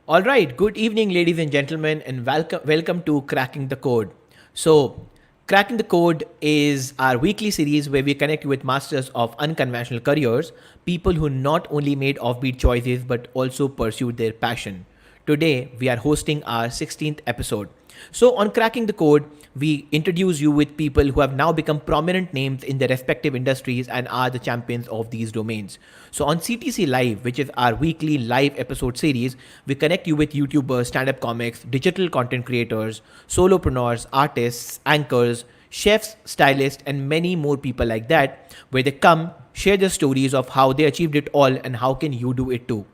All right, good evening, ladies and gentlemen, and welcome to Cracking the Code. So, Cracking the Code is our weekly series where we connect you with masters of unconventional careers, people who not only made offbeat choices but also pursued their passion. Today, we are hosting our 16th episode. So, on Cracking the Code, we introduce you with people who have now become prominent names in their respective industries and are the champions of these domains. So, on CTC Live, which is our weekly live episode series, we connect you with YouTubers, stand up comics, digital content creators, solopreneurs, artists, anchors, chefs, stylists, and many more people like that, where they come, share their stories of how they achieved it all and how can you do it too.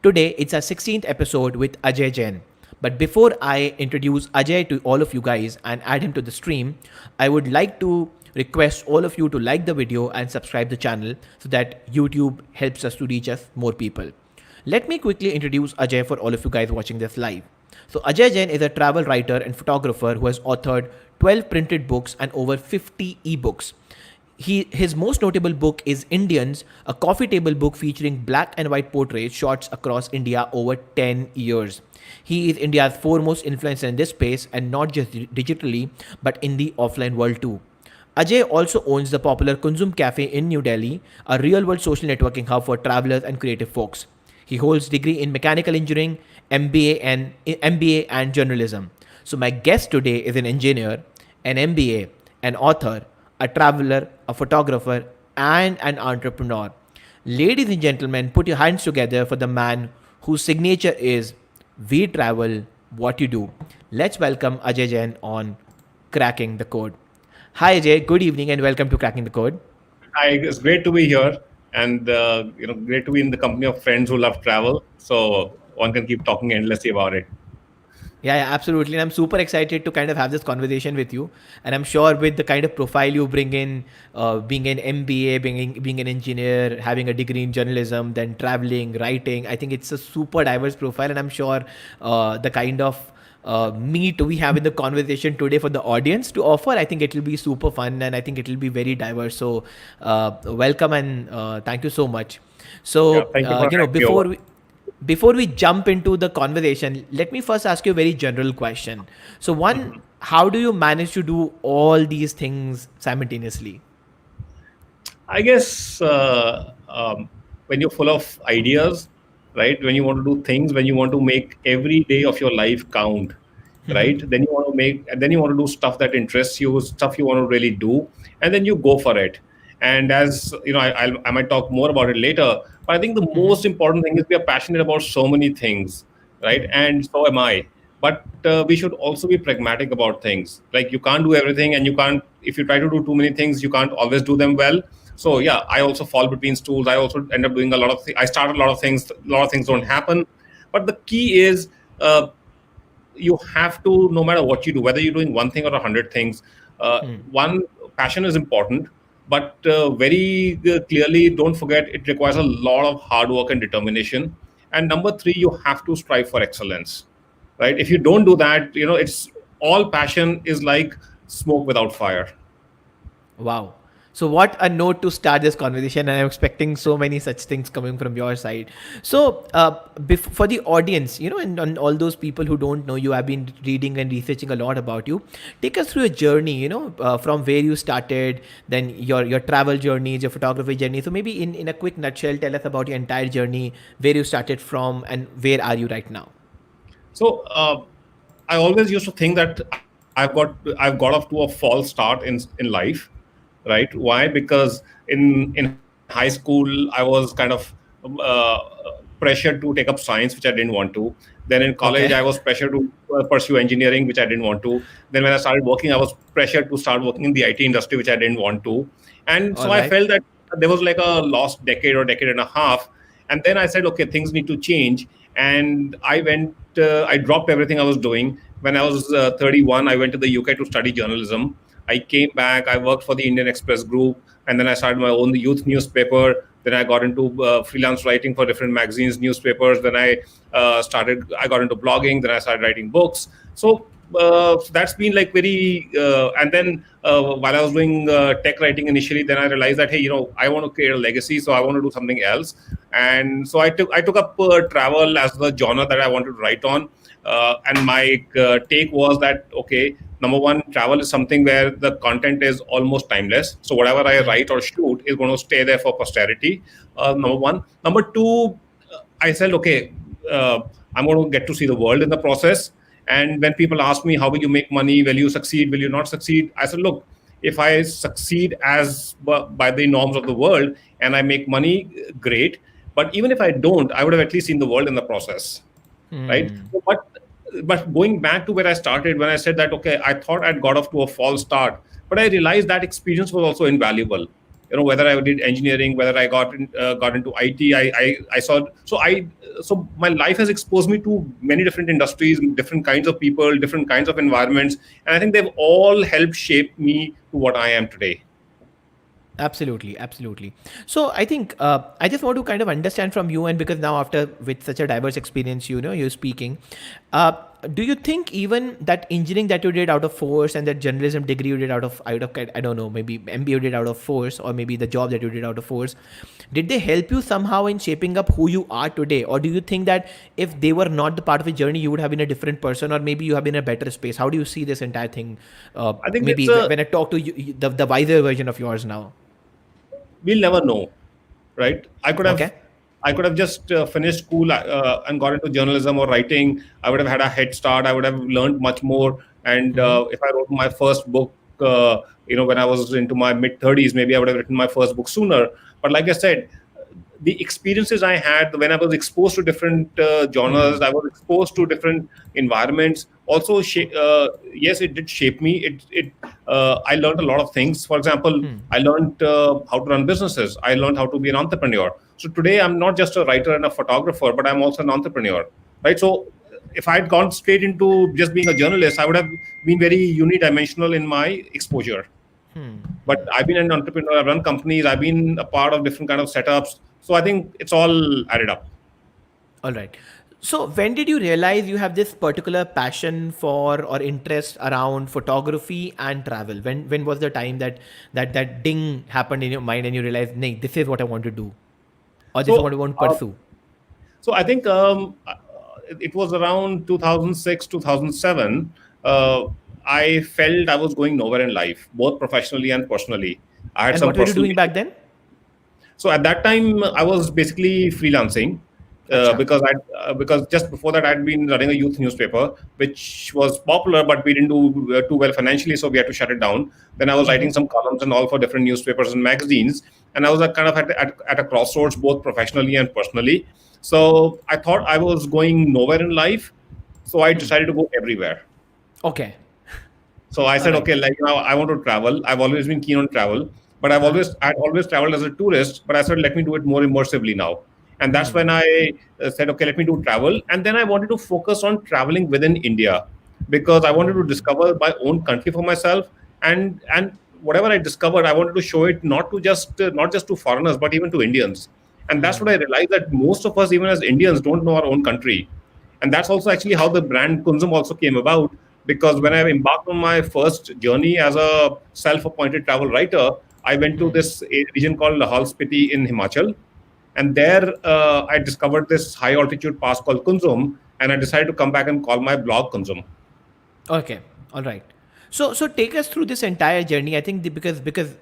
Today, it's our 16th episode with Ajay Jain. But before I introduce Ajay to all of you guys and add him to the stream, I would like to request all of you to like the video and subscribe the channel so that YouTube helps us to reach us more people. Let me quickly introduce Ajay for all of you guys watching this live. So Ajay Jain is a travel writer and photographer who has authored 12 printed books and over 50 ebooks. His most notable book is Indians, a coffee table book featuring black and white portraits shots across India over 10 years. He is India's foremost influencer in this space and not just digitally but in the offline world too. Ajay also owns the popular Kunzum Cafe in New Delhi, a real-world social networking hub for travelers and creative folks. He holds degree in mechanical engineering, MBA and journalism. So my guest today is an engineer, an MBA, an author, a traveler, a photographer, and an entrepreneur. Ladies and gentlemen, put your hands together for the man whose signature is "We travel, what you do." Let's welcome Ajay Jain on Cracking the Code. Hi Ajay, good evening and welcome to Cracking the Code. It's great to be here, and great to be in the company of friends who love travel. So one can keep talking endlessly about it. Yeah, absolutely. And I'm super excited to kind of have this conversation with you. And I'm sure with the kind of profile you bring in, being an MBA, being an engineer, having a degree in journalism, then traveling, writing, I think it's a super diverse profile. And I'm sure the kind of meat we have in the conversation today for the audience to offer, I think it will be super fun and I think it will be very diverse. So welcome and thank you so much. Yeah, So, thank you for having me over. before we jump into the conversation, let me first ask you a very general question. So, one, how do you manage to do all these things simultaneously? I guess when you're full of ideas, right? When you want to do things, when you want to make every day of your life count, right? Then you want to do stuff that interests you, stuff you want to really do, and then you go for it. And as you know, I might talk more about it later, but I think the most important thing is we are passionate about so many things, right? And so am I. But we should also be pragmatic about things. Like you can't do everything, and you can't. If you try to do too many things, you can't always do them well. So yeah, I also fall between stools. I also end up doing a lot of. I start a lot of things. A lot of things don't happen. But the key is you have to, no matter what you do, whether you're doing one thing or 100 things, one, passion is important, but very clearly, don't forget it requires a lot of hard work and determination. And number three, you have to strive for excellence, right? If you don't do that, it's all passion is like smoke without fire. Wow. So, what a note to start this conversation, and I'm expecting so many such things coming from your side. So, for the audience, and all those people who don't know you, have been reading and researching a lot about you. Take us through a journey, from where you started, then your travel journeys, your photography journey. So, maybe in a quick nutshell, tell us about your entire journey, where you started from, and where are you right now? So I always used to think that I've got off to a false start in life, right? Why? Because in high school I was kind of uh, pressured to take up science, which I didn't want to. Then in college I Okay. was pressured to pursue engineering, which I didn't want to. Then when I started working, I was pressured to start working in the IT industry, which I didn't want to. And All so I right. felt that there was like a lost decade or decade and a half. And then I said, okay, things need to change. And I dropped everything I was doing. When I was 31, I went to the UK to study journalism. I came back, I worked for the Indian Express Group, and then I started my own youth newspaper. Then I got into freelance writing for different magazines, newspapers. Then I got into blogging. Then I started writing books. So so that's been like very. And then while I was doing tech writing initially, then I realized that, hey, I want to create a legacy, so I want to do something else. And so I took up travel as the genre that I wanted to write on. And my take was that, okay, number one, travel is something where the content is almost timeless. So whatever I write or shoot is going to stay there for posterity. Number one. Number two, I said, okay, uh, I'm going to get to see the world in the process. And when people ask me, how will you make money? Will you succeed? Will you not succeed? I said, look, if I succeed as by the norms of the world and I make money, great. But even if I don't, I would have at least seen the world in the process, right? So, but going back to where I started, when I said that, okay, I thought I'd got off to a false start, but I realized that experience was also invaluable. Whether I did engineering, whether I got into IT, I saw. So my life has exposed me to many different industries, different kinds of people, different kinds of environments, and I think they've all helped shape me to what I am today. Absolutely, absolutely. So I think I just want to kind of understand from you, and because now after with such a diverse experience, you're speaking. Do you think even that engineering that you did out of force and that journalism degree you did out of I don't know, maybe MBA you did out of force, or maybe the job that you did out of force, did they help you somehow in shaping up who you are today, or do you think that if they were not the part of your journey, you would have been a different person, or maybe you have been in a better space? How do you see this entire thing? I think Maybe it's a when I talk to you, the wiser version of yours now. we'll never know, right? Okay. I could have just finished school and got into journalism or writing. I would have had a head start. I would have learned much more. And if I wrote my first book, when I was into my mid 30s, maybe I would have written my first book sooner. But like I said, the experiences I had when I was exposed to different genres, I was exposed to different environments. Also, yes, it did shape me. I learned a lot of things. For example, I learned how to run businesses. I learned how to be an entrepreneur. So today, I'm not just a writer and a photographer, but I'm also an entrepreneur, right? So if I had gone straight into just being a journalist, I would have been very unidimensional in my exposure. But I've been an entrepreneur. I've run companies. I've been a part of different kind of setups. So I think it's all added up. All right. So when did you realize you have this particular passion for or interest around photography and travel? When was the time that ding happened in your mind and you realized, nay, this is what I want to do, or this is what So I want to pursue? So I think it was around 2006, 2007. I felt I was going nowhere in life, both professionally and personally. I had And some what were you personal doing back then? So at that time, I was basically freelancing Acha. because just before that, I'd been running a youth newspaper, which was popular, but we didn't do too well financially, so we had to shut it down. Then I was writing some columns and all for different newspapers and magazines, and I was kind of at a crossroads, both professionally and personally. So I thought I was going nowhere in life, so I decided to go everywhere. Okay. So I All said, right. okay, like now I want to travel. I've always been keen on travel, but Uh-huh. I'd always traveled as a tourist. But I said, let me do it more immersively now, and that's when I said, okay, let me do travel. And then I wanted to focus on traveling within India because I wanted to discover my own country for myself, and whatever I discovered, I wanted to show it not just to foreigners, but even to Indians. And that's what I realized that most of us, even as Indians, don't know our own country. And that's also actually how the brand Kunzum also came about. Because when I embarked on my first journey as a self-appointed travel writer, I went to this region called Lahal Spiti in Himachal, and there I discovered this high altitude pass called Kunzum, and I decided to come back and call my blog Kunzum. Okay. All right. So take us through this entire journey. I think because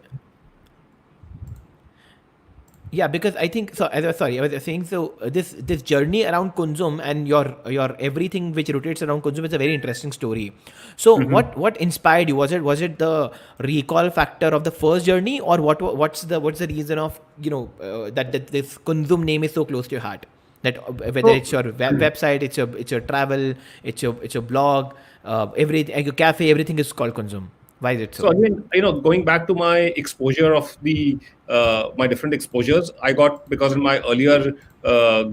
yeah, because I think so. Sorry, I was saying so. This journey around Kunzum and your everything which rotates around Kunzum is a very interesting story. So what inspired you? Was it the recall factor of the first journey, or what's the reason of that this Kunzum name is so close to your heart? That whether So it's your website, it's your travel, it's your blog, everything, your cafe, everything is called Kunzum. Why is it So so? again, going back to my exposure of the my different exposures, I got because in my earlier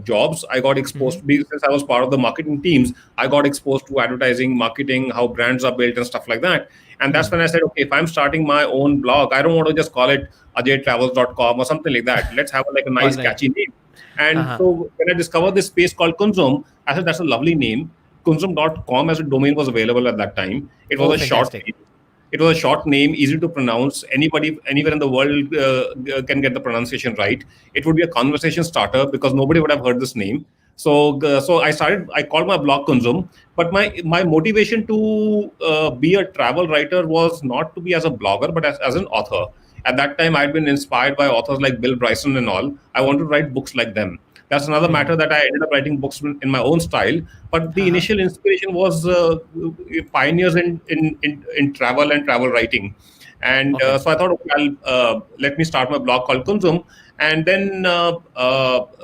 jobs, I got exposed since I was part of the marketing teams. I got exposed to advertising, marketing, how brands are built, and stuff like that. And that's when I said, okay, if I'm starting my own blog, I don't want to just call it ajaytravels.com or something like that. Let's have like a All nice, right. catchy name. And Uh-huh. so when I discovered this space called Kunzum, I said that's a lovely name. kunzum.com as a domain was available at that time. It was Oh, a short fantastic. name. It was a short name, easy to pronounce. Anybody, anywhere in the world can get the pronunciation right. It would be a conversation starter because nobody would have heard this name. So I started. I called my blog Kunzum, but my motivation to be a travel writer was not to be as a blogger, but as an author. At that time, I'd been inspired by authors like Bill Bryson and all. I wanted to write books like them. That's another matter that I ended up writing books in my own style. But the Uh-huh. initial inspiration was pioneers in travel and travel writing. And Okay. so I thought, okay, let me start my blog called Kunzum. And then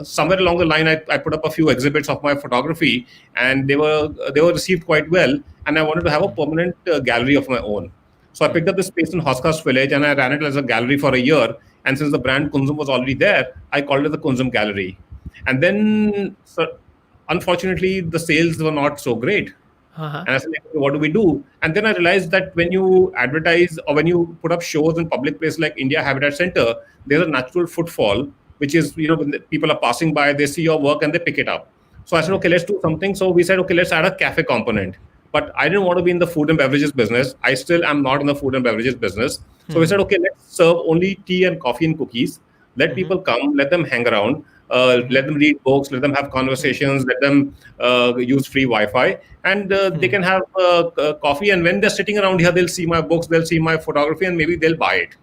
somewhere along the line, I put up a few exhibits of my photography, and they were received quite well. And I wanted to have a permanent gallery of my own. So I picked up this space in Hoskas Village and I ran it as a gallery for a year. And since the brand Kunzum was already there, I called it the Kunzum Gallery. And then, so, unfortunately, the sales were not so great. Uh-huh. And I said, like, "Okay, what do we do?" And then I realized that when you advertise or when you put up shows in public places like India Habitat Center, there's a natural footfall, which is, when the people are passing by, they see your work and they pick it up. So I said, okay, let's do something. So we said, okay, let's add a cafe component. But I didn't want to be in the food and beverages business. I still am not in the food and beverages business. So we said, okay, let's serve only tea and coffee and cookies. Let people come, let them hang around, let them read books, let them have conversations, let them use free Wi-Fi, and they can have coffee. And when they're sitting around here, they'll see my books, they'll see my photography, and maybe they'll buy it.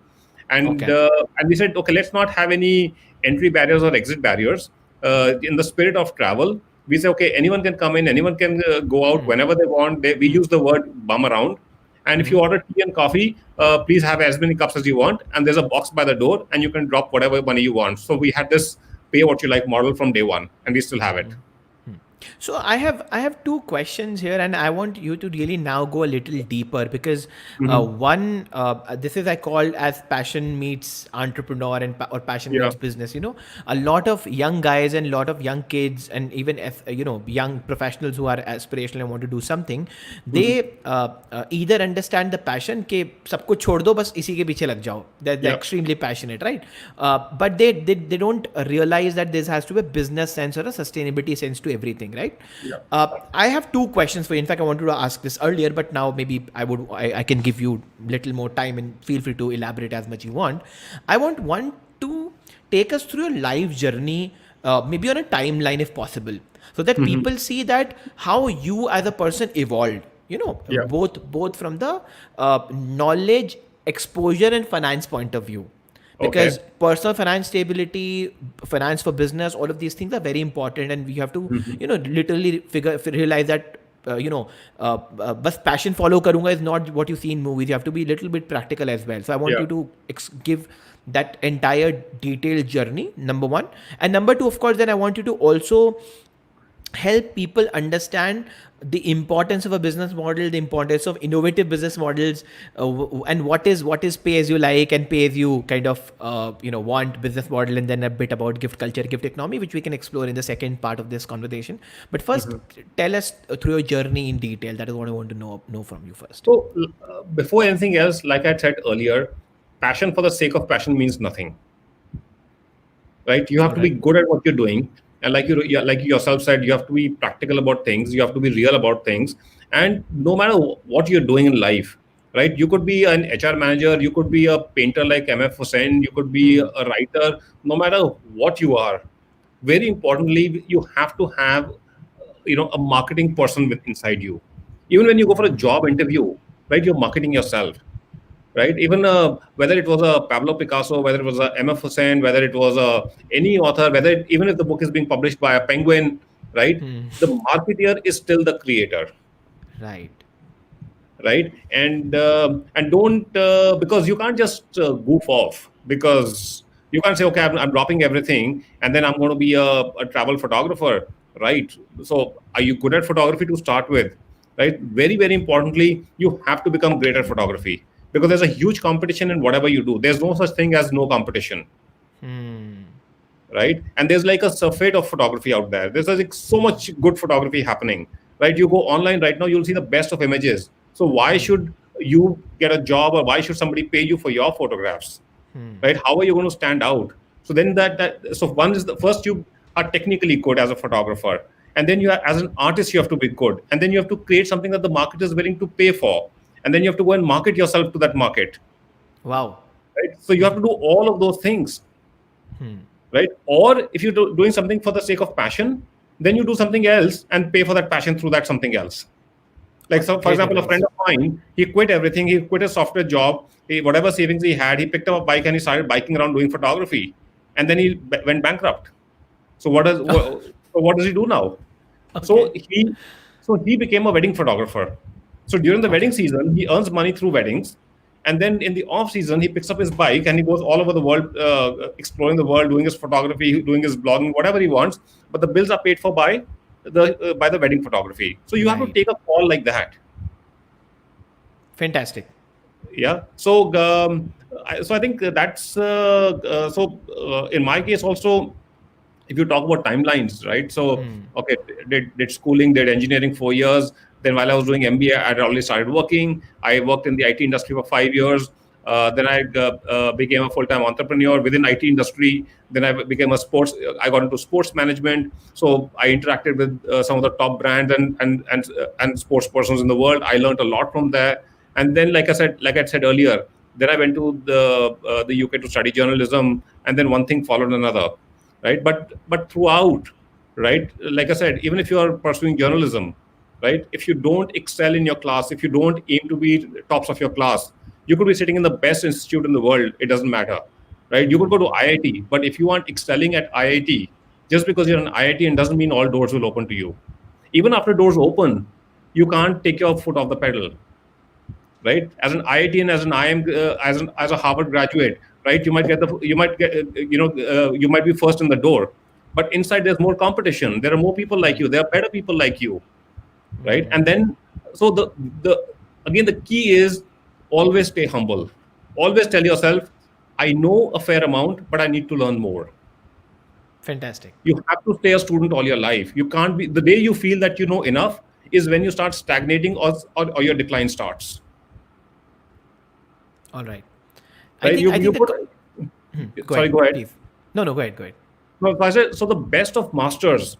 And Okay. and we said, okay, let's not have any entry barriers or exit barriers. In the spirit of travel, we say, okay, anyone can come in, anyone can go out whenever they want. We use the word bum around. And if you order tea and coffee, please have as many cups as you want. And there's a box by the door, and you can drop whatever money you want. So we had this pay what you like model from day one, and we still have it. So I have two questions here, and I want you to really now go a little deeper because one this is I call as passion meets entrepreneur and or passion Yeah. meets business. A lot of young guys and a lot of young kids and even young professionals who are aspirational and want to do something, they either understand the passion के सब कुछ छोड़ दो बस इसी के पीछे लग जाओ. They're Yeah. extremely passionate, right? But they don't realize that this has to be a business sense or a sustainability sense to everything, right? Yeah. I have two questions for you. In fact, I wanted to ask this earlier, but now maybe I can give you little more time and feel free to elaborate as much you want. I want one to take us through your life journey, maybe on a timeline if possible, so that people see that how you as a person evolved. Yeah. Both from the knowledge, exposure, and finance point of view, Okay. because personal finance stability, finance for business, all of these things are very important, and we have to literally realize that bus passion follow karunga is not what you see in movies. You have to be a little bit practical as well. So I want Yeah. you to give that entire detailed journey, number one. And number two, of course, then I want you to also help people understand the importance of a business model, the importance of innovative business models, and what is pay as you like and pay as you kind of want business model, and then a bit about gift culture, gift economy, which we can explore in the second part of this conversation. But first, tell us through your journey in detail. That is what I want to know from you first. So before anything else, like I said earlier, passion for the sake of passion means nothing, right? You have All to be right. good at what you're doing, and like you yourself said, you have to be practical about things. You have to be real about things, and no matter what you're doing in life, right? You could be an HR manager, you could be a painter like MF Hussain, you could be a writer. No matter what you are, very importantly, you have to have a marketing person with inside you. Even when you go for a job interview, right? You're marketing yourself, right? Even whether it was a Pablo Picasso, whether it was a MF Hussain, whether it was any author, even if the book is being published by a Penguin, right? The marketeer is still the creator, Right. right? And don't because you can't just goof off, because you can't say, okay, I'm dropping everything and then I'm going to be a travel photographer, right? So are you good at photography to start with, right? Very, very importantly, you have to become great at photography, because there's a huge competition in whatever you do. There's no such thing as no competition, right? And there's like a surfeit of photography out there. There's like so much good photography happening, right? You go online right now, you'll see the best of images. So why should you get a job, or why should somebody pay you for your photographs, right? How are you going to stand out? So then so one is the first, you are technically good as a photographer, and then as an artist you have to be good, and then you have to create something that the market is willing to pay for, and then you have to go and market yourself to that market, Wow. right? So you have to do all of those things, right? Or if you're doing something for the sake of passion, then you do something else and pay for that passion through that something else. Like, so for Great example, a advice. friend of mine, he quit everything. He quit his software job. Whatever savings he had, he picked up a bike and he started biking around doing photography. And then he went bankrupt. So what does he do now? So Okay. he became a wedding photographer. So during the wedding Okay. season, he earns money through weddings, and then in the off season, he picks up his bike and he goes all over the world, exploring the world, doing his photography, doing his blogging, whatever he wants. But the bills are paid for by the wedding photography. So you have to Right. take a call like that. Fantastic. Yeah. So I think that's in my case also, if you talk about timelines, right? So, okay, did schooling, did engineering 4 years. Then while I was doing MBA, I had already started working. I worked in the IT industry for 5 years. Then I became a full-time entrepreneur within IT industry. Then I became I got into sports management. So I interacted with some of the top brands and sports persons in the world. I learned a lot from there. And then, like I said earlier, then I went to the UK to study journalism, and then one thing followed another, right? But throughout, right, like I said, even if you are pursuing journalism, right, if you don't excel in your class, if you don't aim to be tops of your class, you could be sitting in the best institute in the world, it doesn't matter, right? You could go to IIT, but if you aren't excelling at IIT, just because you're an IIT, and doesn't mean all doors will open to you. Even after doors open, you can't take your foot off the pedal, right? As an IIT, as an IM, as a Harvard graduate, right? You might be first in the door, but inside there's more competition. There are more people like you. There are better people like you, right? And then, so the again, the key is always stay humble. Always tell yourself, I know a fair amount, but I need to learn more. Fantastic. You have to stay a student all your life. You can't be, the day you feel that you know enough is when you start stagnating, or your decline starts. All right. I Right? think I think the go Sorry, ahead, go ahead. please. No, no, go ahead, go ahead. No, if I say, so the best of masters,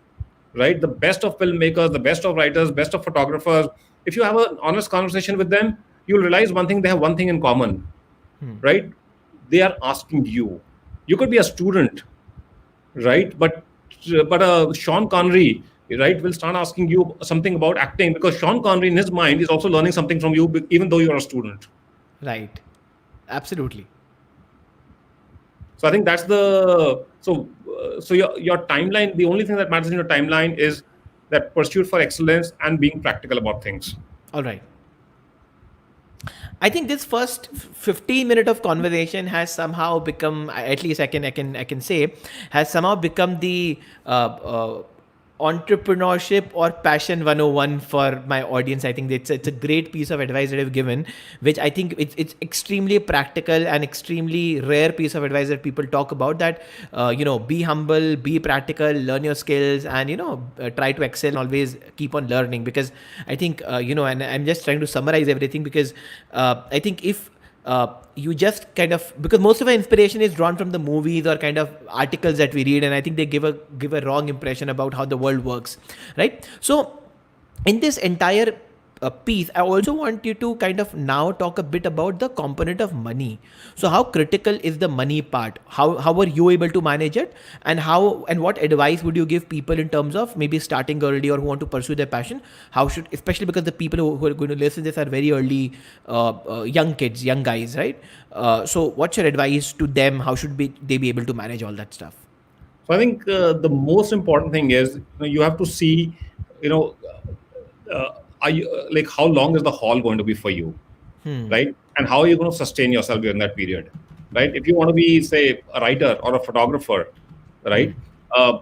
right? The best of filmmakers, the best of writers, best of photographers. If you have an honest conversation with them, you'll realize one thing: they have one thing in common, right? They are asking you. You could be a student, right? But Sean Connery, right, will start asking you something about acting, because Sean Connery in his mind is also learning something from you, even though you're a student. Right. Absolutely. So I think that's the so your timeline. The only thing that matters in your timeline is that pursuit for excellence and being practical about things. All right. I think this first 15 minute of conversation has somehow become, at least I can say, has somehow become the entrepreneurship or passion 101 for my audience. I think it's a great piece of advice that I've given, which I think it's extremely practical and extremely rare piece of advice that people talk about, that be humble, be practical, learn your skills, and try to excel and always keep on learning. Because I think and I'm just trying to summarize everything, because I think if you just kind of, because most of our inspiration is drawn from the movies or kind of articles that we read, and I think they give a wrong impression about how the world works, right? So in this entire piece, I also want you to kind of now talk a bit about the component of money. So how critical is the money part? How are you able to manage it, and what advice would you give people in terms of maybe starting early or who want to pursue their passion? How should, especially because the people who are going to listen to this are very early, young kids, young guys, right? So what's your advice to them? How should they be able to manage all that stuff? So I think the most important thing is, you have to see, you know, are you like, how long is the haul going to be for you, right? And how are you going to sustain yourself during that period, right? If you want to be, say, a writer or a photographer, right, uh,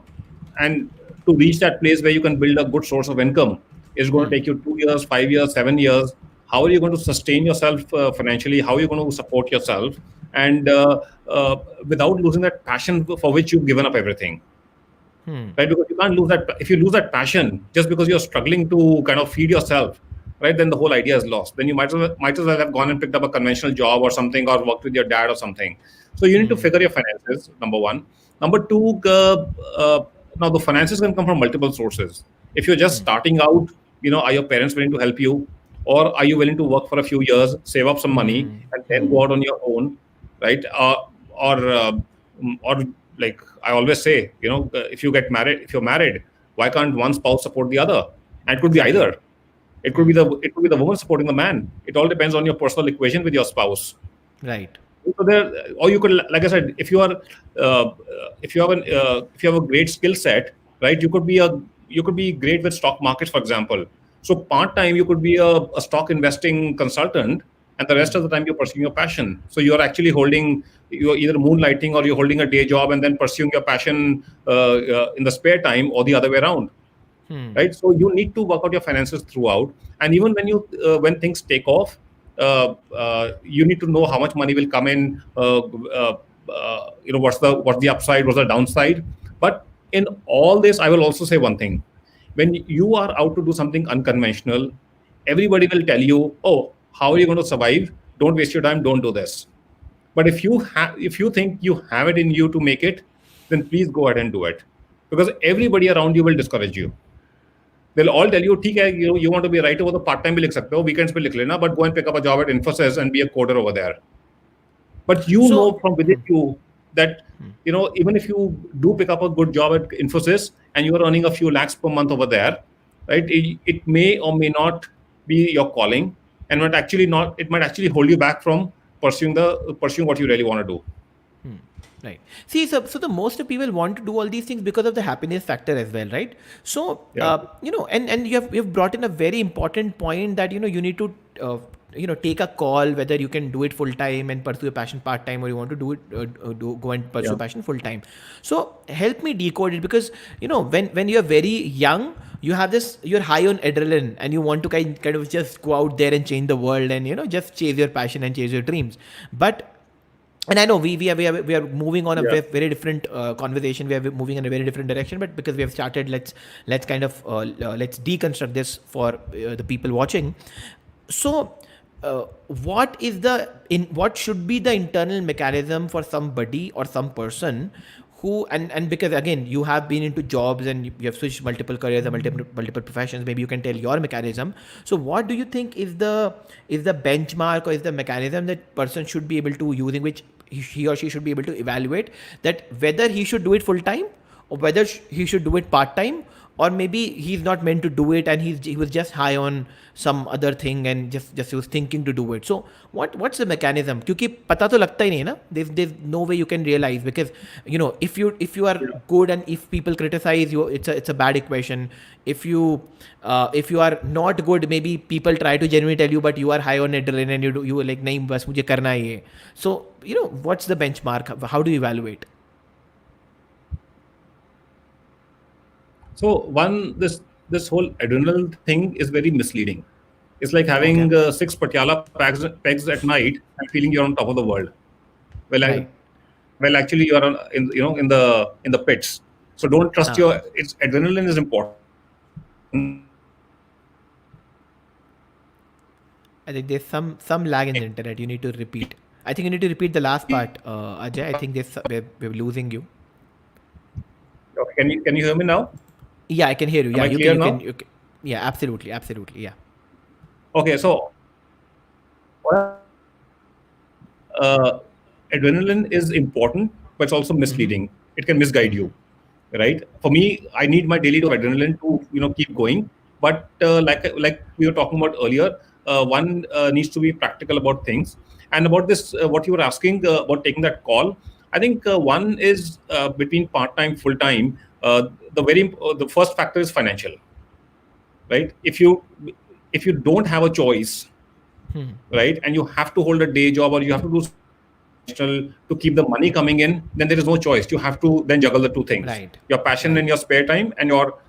and to reach that place where you can build a good source of income is going to take you 2 years, 5 years, 7 years. How are you going to sustain yourself financially? How are you going to support yourself, and without losing that passion for which you've given up everything? Right? Because you can't lose that. If you lose that passion just because you're struggling to kind of feed yourself, right, then the whole idea is lost. Then you might as well have gone and picked up a conventional job or something, or worked with your dad or something. So you need to figure your finances, number one. Number two, now the finances can come from multiple sources, If you're just starting out, are your parents willing to help you, or are you willing to work for a few years, save up some money, and then go out on your own, right? Or or like I always say, if you get married, if you're married, why can't one spouse support the other? And it could be Exactly. either. It could be the woman supporting the man. It all depends on your personal equation with your spouse. Right. So there, or you could, like I said, if you have a great skill set, right? You could be great with stock markets, for example. So part time, you could be a stock investing consultant, and the rest of the time you're pursuing your passion. So you're either moonlighting, or you're holding a day job and then pursuing your passion in the spare time, or the other way around, right? So you need to work out your finances throughout, and even when things take off, you need to know how much money will come in. What's the upside, what's the downside. But in all this, I will also say one thing: when you are out to do something unconventional, everybody will tell you, "Oh, how are you going to survive? Don't waste your time. Don't do this." But if you think you have it in you to make it, then please go ahead and do it, because everybody around you will discourage you. They'll all tell you, ठीक है, you want to be a writer, वो तो part time भी लिख सकते हो, weekends पे लिख लेना, but go and pick up a job at Infosys and be a coder over there. But you know So, from within you that, even if you do pick up a good job at Infosys and you are earning a few lakhs per month over there, right? It may or may not be your calling, and it might actually hold you back from pursuing what you really want to do. right. See, so the most of people want to do all these things because of the happiness factor as well, right? So, Yeah. and you've brought in a very important point that you need to take a call whether you can do it full time and pursue a passion part time, or you want to do it go and pursue Yeah. passion full time. So help me decode it, because when you're very young, you're high on adrenaline and you want to kind of just go out there and change the world and just chase your passion and chase your dreams. But and I know we are moving on a Yeah. very different conversation. We are moving in a very different direction, but because we have started, let's kind of let's deconstruct this for the people watching. So, what should be the internal mechanism for somebody or some person who, and because again you have been into jobs and you have switched multiple careers and multiple professions, maybe you can tell your mechanism. So what do you think is the benchmark or is the mechanism that person should be able to using, which he or she should be able to evaluate that whether he should do it full time or whether he should do it part time, or maybe he's not meant to do it and he was just high on some other thing and just he was thinking to do it. So what's the mechanism? क्योंकि पता तो लगता ही नहीं है ना. There's no way you can realize, because if you are good and if people criticize you, it's a bad equation. If you are not good, maybe people try to genuinely tell you, but you are high on adrenaline and you are like नहीं बस मुझे करना ही है. So what's the benchmark? How do you evaluate? So this whole adrenal thing is very misleading. It's like having Okay. six Patiala pegs at night and feeling you're on top of the world. Well, Right. actually you're in the pits. So don't trust Ah. It's adrenaline is important. I think there's some lag in the internet. You need to repeat. I think you need to repeat the last part, Ajay. I think we're losing you. Can you hear me now? Yeah, I can hear you. Am Yeah, I you clear can. You can. now? You can. Yeah, absolutely, absolutely. Yeah. Okay, so uh, adrenaline is important, but it's also misleading. It can misguide you, right? For me, I need my daily dose of adrenaline to keep going. But like we were talking about earlier, one needs to be practical about things. And about this, what you were asking about taking that call, I think one is between part time, full time. The first factor is financial, right? If you don't have a choice, right, and you have to hold a day job or you have to do to keep the money coming in, then there is no choice. You have to then juggle the two things: Right. your passion in Right. your spare time and your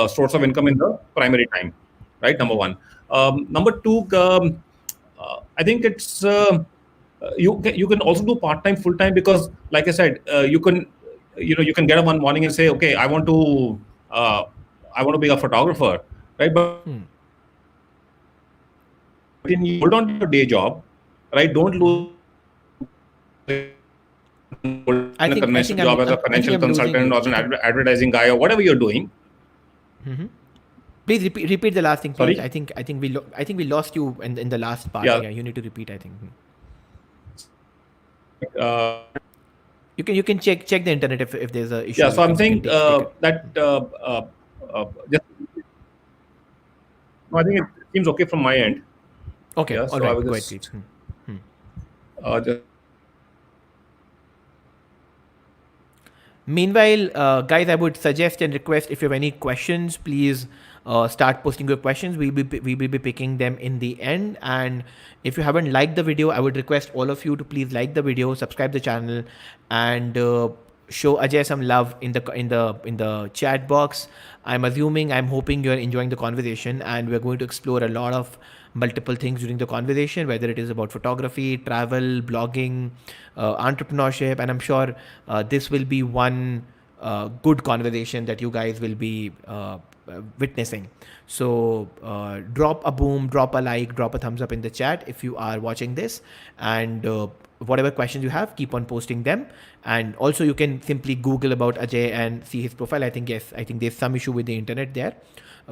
source of income in the primary time. Right, number one. Number two, I think it's you can also do part time, full time, because, like I said, you can get up one morning and say, okay, uh, I want to be a photographer, right? But in you hold on to your day job, right? Don't lose in a I think conventional job as a I think financial I'm losing consultant you. or as an advertising guy or whatever you're doing. Please repeat the last thing, please. Sorry. I think we lost you in the last part. Yeah. Yeah, you need to repeat. I think. Like, You can check the internet if there's a issue. yeah. So I'm You can saying take it. that just, no, I think it seems okay from my end. Okay, Yeah. all So I right. was Go ahead, please. just just Meanwhile, guys, I would suggest and request if you have any questions, please start posting your questions. We will be picking them in the end. And if you haven't liked the video, I would request all of you to please like the video, subscribe the channel, and show Ajay some love in the chat box. I'm hoping you're enjoying the conversation, and we're going to explore a lot of multiple things during the conversation, whether it is about photography, travel, blogging, entrepreneurship, and I'm sure this will be one good conversation that you guys will be witnessing. So drop a boom, drop a like, drop a thumbs up in the chat if you are watching this, and whatever questions you have, keep on posting them. And also you can simply Google about Ajay and see his profile. I think there's some issue with the internet there,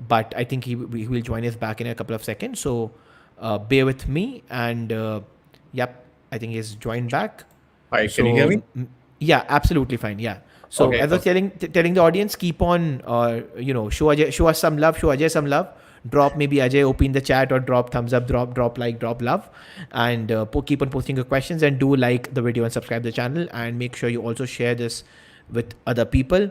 but I think he will join us back in a couple of seconds. So bear with me, and yep, I think he's joined back. hi. Can you hear So me? yeah, absolutely fine. Yeah. So Okay. as I was telling the audience, keep on show us some love, show Ajay some love. Drop maybe Ajay OP in the chat, or drop thumbs up, drop like, drop love, and keep on posting your questions, and do like the video and subscribe the channel, and make sure you also share this with other people.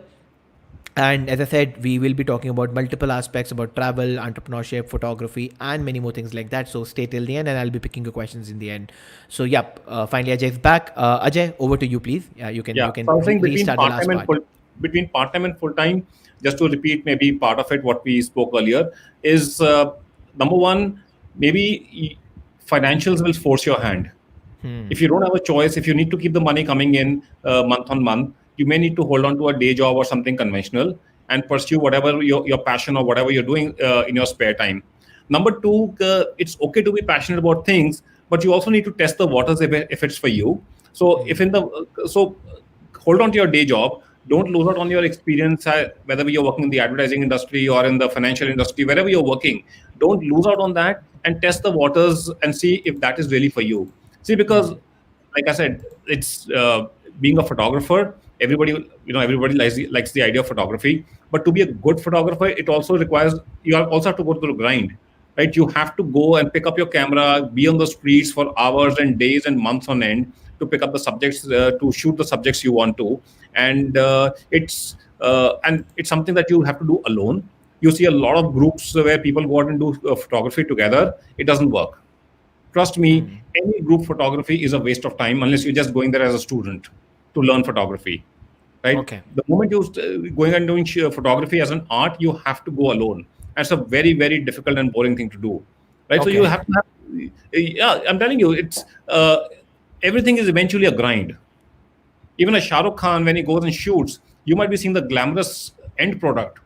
And as I said, we will be talking about multiple aspects about travel, entrepreneurship, photography, and many more things like that. So stay till the end, and I'll be picking your questions in the end. So yep, finally Ajay is back. Ajay, over to you, please. Yeah, you Yeah. can So I was saying restart the last part. between part time and full time, just to repeat maybe part of it what we spoke earlier is number one, maybe financials will force your hand. If you don't have a choice, if you need to keep the money coming in month on month, you may need to hold on to a day job or something conventional and pursue whatever your passion or whatever you're doing in your spare time. Number two, it's okay to be passionate about things, but you also need to test the waters if it's for you. So if in the so hold on to your day job. Don't lose out on your experience, whether you're working in the advertising industry or in the financial industry, wherever you're working. Don't lose out on that and test the waters and see if that is really for you. See, because like I said, it's being a photographer. Everybody likes the idea of photography, but to be a good photographer, it also requires you also have to go through the grind, right? You have to go and pick up your camera, be on the streets for hours and days and months on end to pick up the subjects, to shoot the subjects you want to, and it's something that you have to do alone. You see a lot of groups where people go out and do photography together. It doesn't work. Trust me, any group photography is a waste of time unless you're just going there as a student to learn photography, right? Okay. The moment you going and doing photography as an art, you have to go alone. That's a very, very difficult and boring thing to do, right? So you Okay. have to have, yeah, I'm telling you, it's everything is eventually a grind. Even a Shah Rukh Khan, when he goes and shoots, you might be seeing the glamorous end product,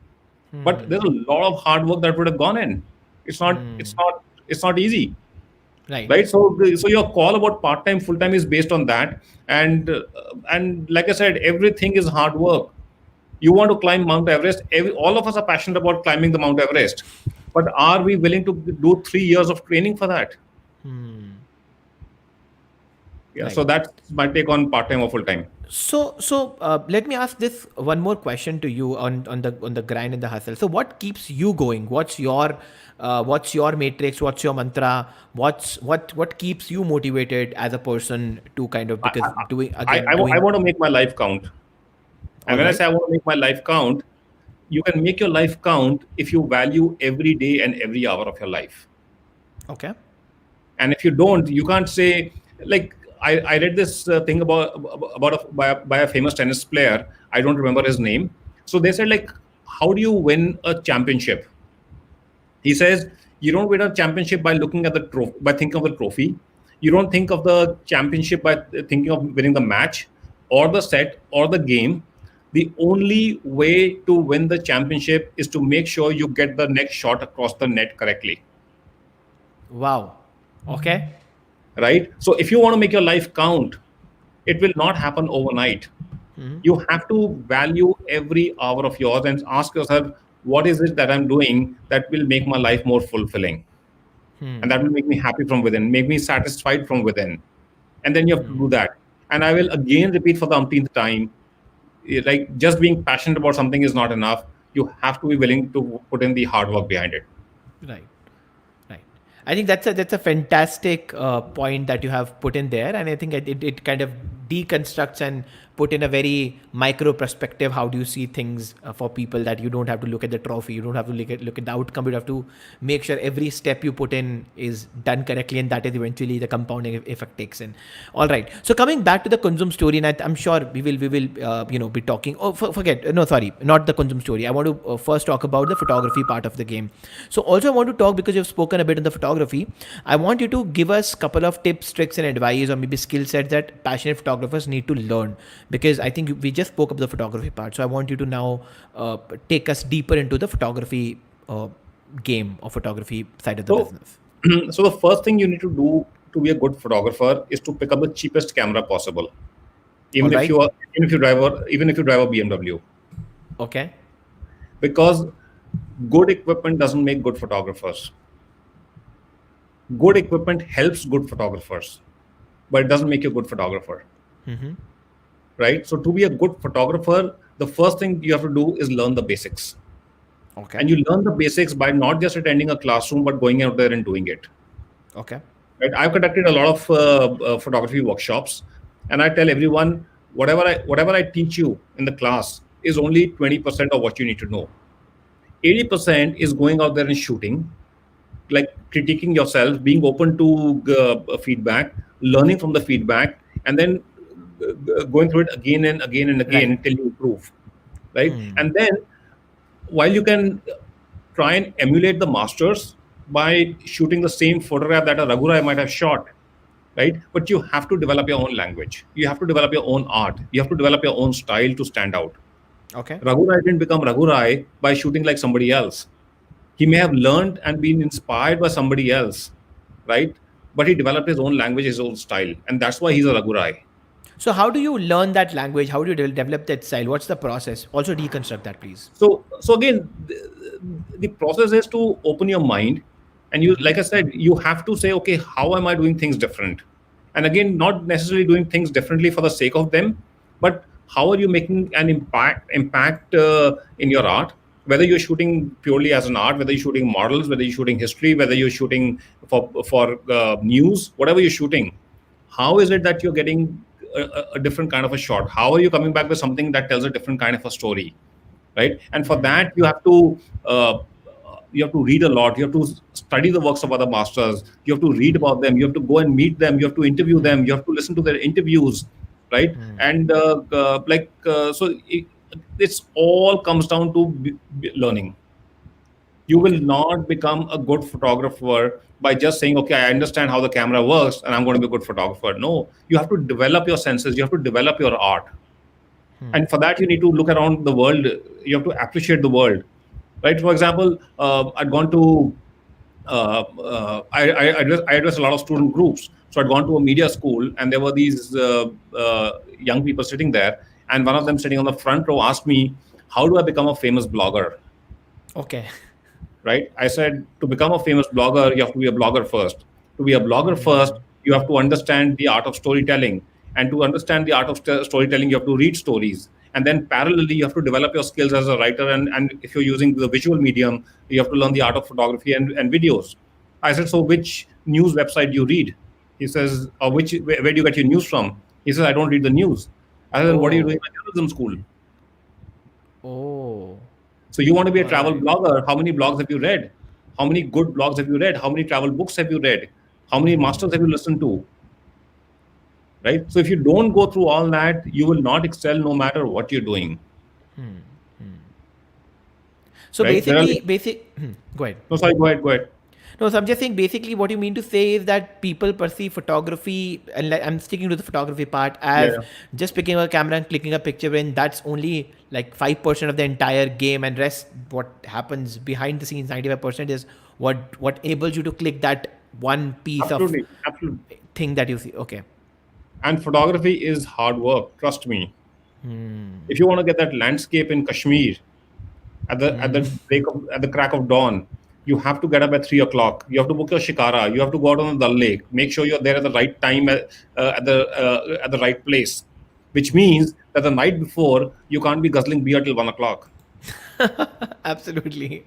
but there's a lot of hard work that would have gone in. It's not easy, Right. right? So your call about part time, full time is based on that, and like I said, everything is hard work. You want to climb Mount Everest. All of us are passionate about climbing the Mount Everest, but are we willing to do 3 years of training for that? Yeah. Right. So that's my take on part time or full time. So let me ask this one more question to you on the grind and the hustle. So what keeps you going? What's your matrix? What's your mantra? What keeps you motivated as a person to kind of, because I want to make my life count. And all when I right. say I want to make my life count, you can make your life count if you value every day and every hour of your life. Okay. And if you don't, you can't say, like, I read this thing by a famous tennis player. I don't remember his name. So they said, like, how do you win a championship? He says you don't win a championship by looking at the trophy, by thinking of the trophy. You don't think of the championship by thinking of winning the match or the set or the game. The only way to win the championship is to make sure you get the next shot across the net correctly. Wow. Okay. Right? So if you want to make your life count, it will not happen overnight. You have to value every hour of yours and ask yourself, what is it that I'm doing that will make my life more fulfilling, and that will make me happy from within, make me satisfied from within. And then you have to do that. And I will again repeat for the umpteenth time, like just being passionate about something is not enough. You have to be willing to put in the hard work behind it. Right. Right. I think that's a fantastic point that you have put in there, and I think it kind of deconstructs and put in a very micro perspective. How do you see things for people, that you don't have to look at the trophy, you don't have to look at the outcome, you have to make sure every step you put in is done correctly, and that is eventually the compounding effect takes in. All right. So coming back to the Kunzum story, and I'm sure we will be talking. Oh, forget. No, sorry, not the Kunzum story. I want to first talk about the photography part of the game. So also I want to talk, because you've spoken a bit on the photography. I want you to give us a couple of tips, tricks, and advice, or maybe skill sets that passionate photographers need to learn, because I think we just spoke of the photography part. So I want you to now take us deeper into the photography game or photography side of the So, business. so the first thing you need to do to be a good photographer is to pick up the cheapest camera possible, All even if right. you are, even if you drive a BMW, Okay. because good equipment doesn't make good photographers. Good equipment helps good photographers, but it doesn't make you a good photographer, right? So to be a good photographer, the first thing you have to do is learn the basics. Okay. And you learn the basics by not just attending a classroom, but going out there and doing it. Okay. Right? I've conducted a lot of photography workshops, and I tell everyone, whatever I teach you in the class is only 20% of what you need to know. 80% is going out there and shooting, like critiquing yourself, being open to feedback, learning from the feedback, and then going through it again and again and again Right. until you improve, right? And then, while you can try and emulate the masters by shooting the same photograph that a Raghurai might have shot, right? But you have to develop your own language. You have to develop your own art. You have to develop your own style to stand out. Okay. Raghurai didn't become Raghurai by shooting like somebody else. He may have learned and been inspired by somebody else, right? But he developed his own language, his own style, and that's why he's a Raghurai. So how do you learn that language? How do you develop that style? What's the process? Also deconstruct that, please. So again, the process is to open your mind, and you, like I said, you have to say, okay, how am I doing things different? And again, not necessarily doing things differently for the sake of them, but how are you making an impact in your art? Whether you're shooting purely as an art, whether you're shooting models, whether you're shooting history, whether you're shooting for news, whatever you're shooting, how is it that you're getting a different kind of a shot? How are you coming back with something that tells a different kind of a story, right? And for that, uh, you have to read a lot. You have to study the works of other masters. You have to read about them. You have to go and meet them. You have to interview them. You have to listen to their interviews, right? And so it's all comes down to learning. You will Okay. not become a good photographer by just saying, okay, I understand how the camera works and I'm going to be a good photographer. No, you have to develop your senses. You have to develop your art. And for that, you need to look around the world. You have to appreciate the world, right? For example, I'd gone to I address a lot of student groups. So I'd gone to a media school, and there were these young people sitting there, and one of them sitting on the front row asked me, how do I become a famous blogger? Okay. Right? I said, to become a famous blogger, you have to be a blogger first. To be a blogger first, you have to understand the art of storytelling. And to understand the art of storytelling, you have to read stories. And then parallelly, you have to develop your skills as a writer. And if you're using the visual medium, you have to learn the art of photography and videos. I said, so which news website do you read? He says, or where do you get your news from? He says, I don't read the news. I said, what are you doing Oh. at journalism school? Oh. So you want to be a All travel right. blogger. How many blogs have you read? How many good blogs have you read? How many travel books have you read? How many masters have you listened to? Right? So if you don't go through all that, you will not excel no matter what you're doing. So Right? There are basically, like, go ahead. no, sorry, go ahead, go ahead. No, so I'm just saying basically what you mean to say is that people perceive photography, and like, I'm sticking to the photography part, Yeah, as yeah. just picking a camera and clicking a picture, when that's only like 5% of the entire game, and rest what happens behind the scenes, 95% is what enables you to click that one piece of Absolutely, absolutely. thing that you see. Okay. And photography is hard work. Trust me. If you want to get that landscape in Kashmir, at the crack of dawn. You have to get up at 3 o'clock. You have to book your shikara. You have to go out on the Dal Lake. Make sure you're there at the right time at the right place, which means that the night before you can't be guzzling beer till 1 o'clock, Absolutely.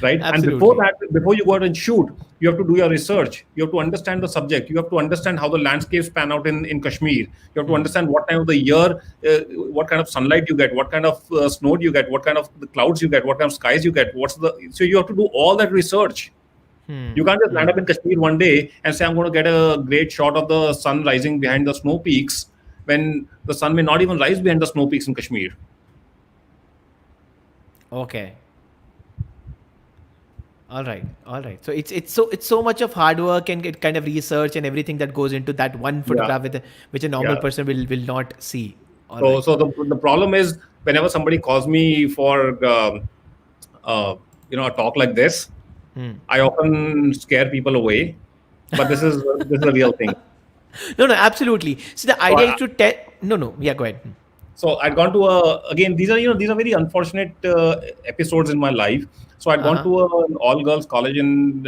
right? And before Absolutely. that, before you go out and shoot, you have to do your research. You have to understand the subject. You have to understand how the landscapes pan out in Kashmir. You have to understand what time of the year, what kind of sunlight you get, what kind of snow you get, what kind of the clouds you get, what kind of skies you get. So you have to do all that research. You can't just land up in Kashmir one day and say, I'm going to get a great shot of the sun rising behind the snow peaks when the sun may not even rise behind the snow peaks in Kashmir. Okay. All right. All right. So it's so much of hard work and get kind of research and everything that goes into that one Yeah. photograph which a normal Yeah. person will not see. All So, right. the problem is whenever somebody calls me for a talk like this, I often scare people away. But this is a real thing. No, no, absolutely. So the So idea is I, to tell. No, no. Yeah, go ahead. so I'd gone to again. These are very unfortunate episodes in my life. So I'd Uh gone huh. to an all girls college in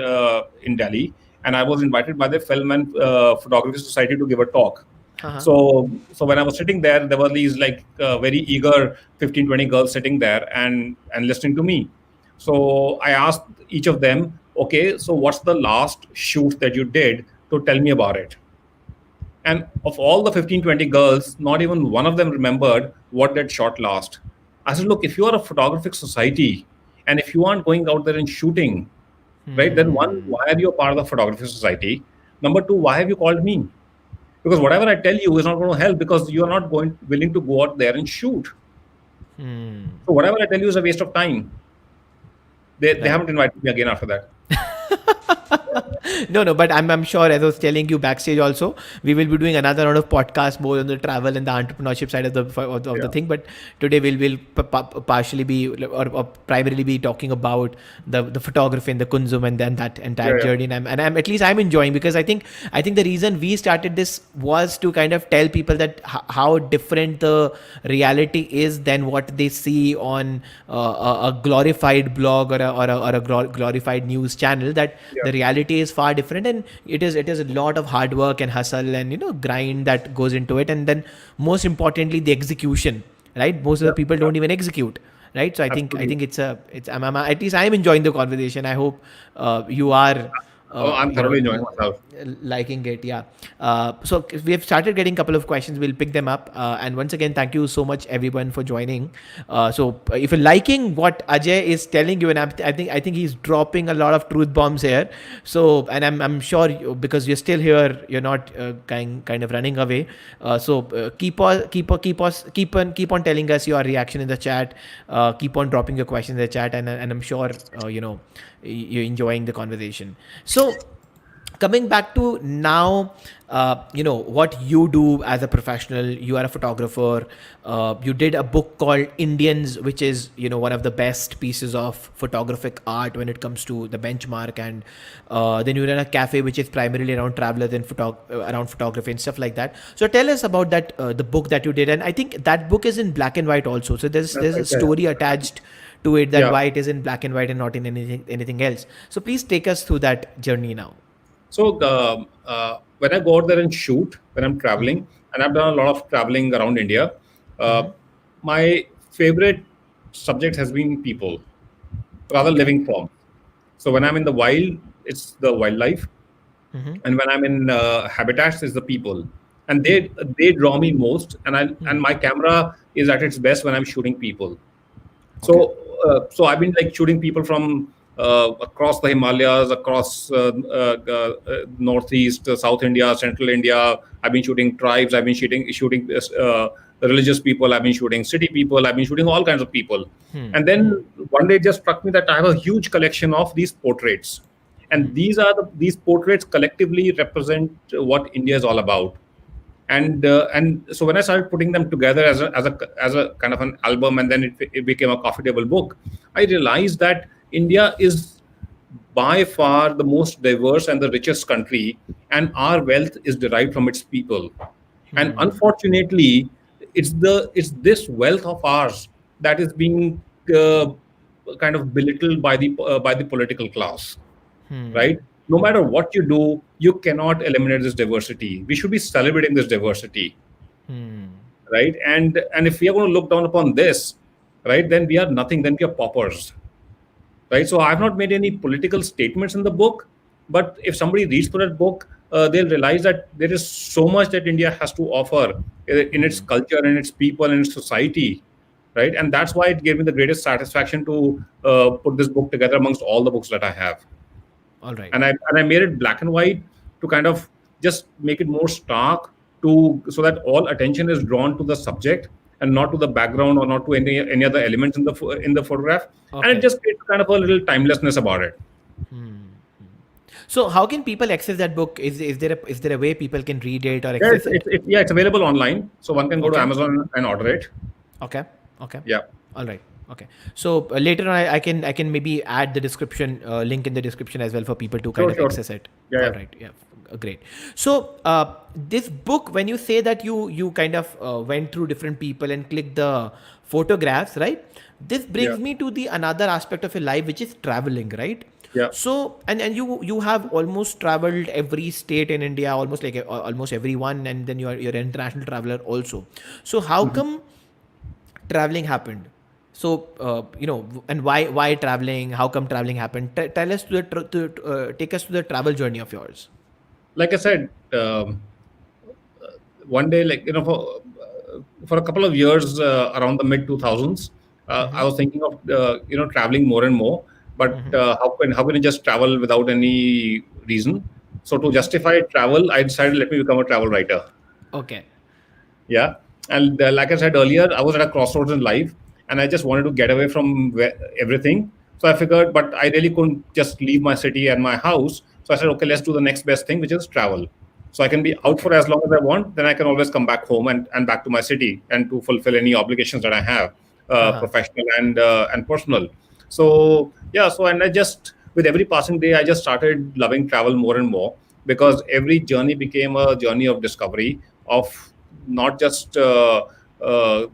Delhi, and I was invited by the Film and Photography Society to give a talk. Uh huh. So when I was sitting there were these like very eager 15, 20 girls sitting there and listening to me. So I asked each of them, okay, so what's the last shoot that you did? To tell me about it. And of all the 15, 20 girls, not even one of them remembered what that shot last. I said, look, if you are a photographic society and if you aren't going out there and shooting, right, then one, why are you a part of the photography society? Number two, why have you called me? Because whatever I tell you is not going to help because you are not going willing to go out there and shoot. So whatever I tell you is a waste of time. They Right. haven't invited me again after that. No, no, but I'm sure, as I was telling you backstage also, we will be doing another round of podcast more on the travel and the entrepreneurship side of the Yeah. thing. But today we'll partially be or primarily be talking about the photography and the Kunzum and then that entire Yeah, yeah. journey. And I'm at least I'm enjoying because I think the reason we started this was to kind of tell people that how different the reality is than what they see on a glorified blog or a glorified news channel. That Yeah. the reality is far different, and it is a lot of hard work and hustle and grind that goes into it, and then most importantly the execution, right? Most of the Yeah. people Yeah. don't even execute, right? So i think i Absolutely. think I'm at least I'm enjoying the conversation. I hope you are Oh, I'm thoroughly enjoying myself. liking it. Yeah. So we have started getting a couple of questions. We'll pick them up. And once again, thank you so much everyone for joining. So if you're liking what Ajay is telling you, and I think he's dropping a lot of truth bombs here. So, and I'm sure because you're still here, you're not kind of running away. So keep on telling us your reaction in the chat. Keep on dropping your questions in the chat, and I'm sure you're enjoying the conversation. So coming back to now, what you do as a professional. You are a photographer. You did a book called Indians, which is one of the best pieces of photographic art when it comes to the benchmark. And then you run a cafe which is primarily around travelers and around photography and stuff like that. So tell us about that, the book that you did. And I think that book is in black and white also, so there's That's there's a right. Yeah. story attached to it, that Yeah. why it is in black and white and not in anything else. So please take us through that journey now. So when I go out there and shoot, when I'm traveling, and I've done a lot of traveling around India, uh, my favorite subject has been people, rather Okay. living form. So when I'm in the wild, it's the wildlife, and when I'm in habitats, it's the people, and they draw me most. And my camera is at its best when I'm shooting people. Okay. So I've been like shooting people from across the Himalayas, across northeast, South India, Central India. I've been shooting tribes. I've been shooting religious people. I've been shooting city people. I've been shooting all kinds of people. And then one day it just struck me that I have a huge collection of these portraits, and these portraits collectively represent what India is all about. And so when I started putting them together as a kind of an album, and then it became a coffee table book, I realized that India is by far the most diverse and the richest country, and our wealth is derived from its people. And unfortunately, it's this wealth of ours that is being kind of belittled by the political class, right? No matter what you do, you cannot eliminate this diversity. We should be celebrating this diversity, right? And if we are going to look down upon this, right, then we are nothing. Then we are paupers, right? So I've not made any political statements in the book, but if somebody reads through that book, they'll realize that there is so much that India has to offer in its culture and its people and its society, right? And that's why it gave me the greatest satisfaction to put this book together amongst all the books that I have. All right. And I made it black and white to kind of just make it more stark, to so that all attention is drawn to the subject and not to the background or not to any other elements in the photograph, and it Okay. just creates kind of a little timelessness about it. So how can people access that book? Is there a way people can read it or Yeah, access it? yeah, it's available online, so one can go to Okay. Amazon and order it. Okay. Okay. Yeah, All right. Okay. So later on, I can maybe add the description link in the description as well for people to kind sure, of sure. access it. Yeah, All yeah. right. Yeah. Great. So this book, when you say that you kind of went through different people and clicked the photographs, right? This Yeah, brings me to the another aspect of your life, which is traveling, right? yeah. So and you have almost traveled every state in India, almost like almost everyone, and then you're an international traveler also. So how Mhm. come traveling happened? So and why traveling? How come traveling happened? Tell us take us to the travel journey of yours. Like I said, one day, like for a couple of years around the mid 2000s, I was thinking of traveling more and more. But how can I just travel without any reason? So to justify travel, I decided, let me become a travel writer. Okay. Yeah. And like I said earlier, I was at a crossroads in life, and I just wanted to get away from everything. So I figured, but I really couldn't just leave my city and my house. So I said, okay, let's do the next best thing, which is travel. So I can be out Okay. for as long as I want, then I can always come back home and back to my city and to fulfill any obligations that I have, Uh-huh. professional and personal. So yeah, so and I just, with every passing day, I just started loving travel more and more, because every journey became a journey of discovery, of not just uh, uh,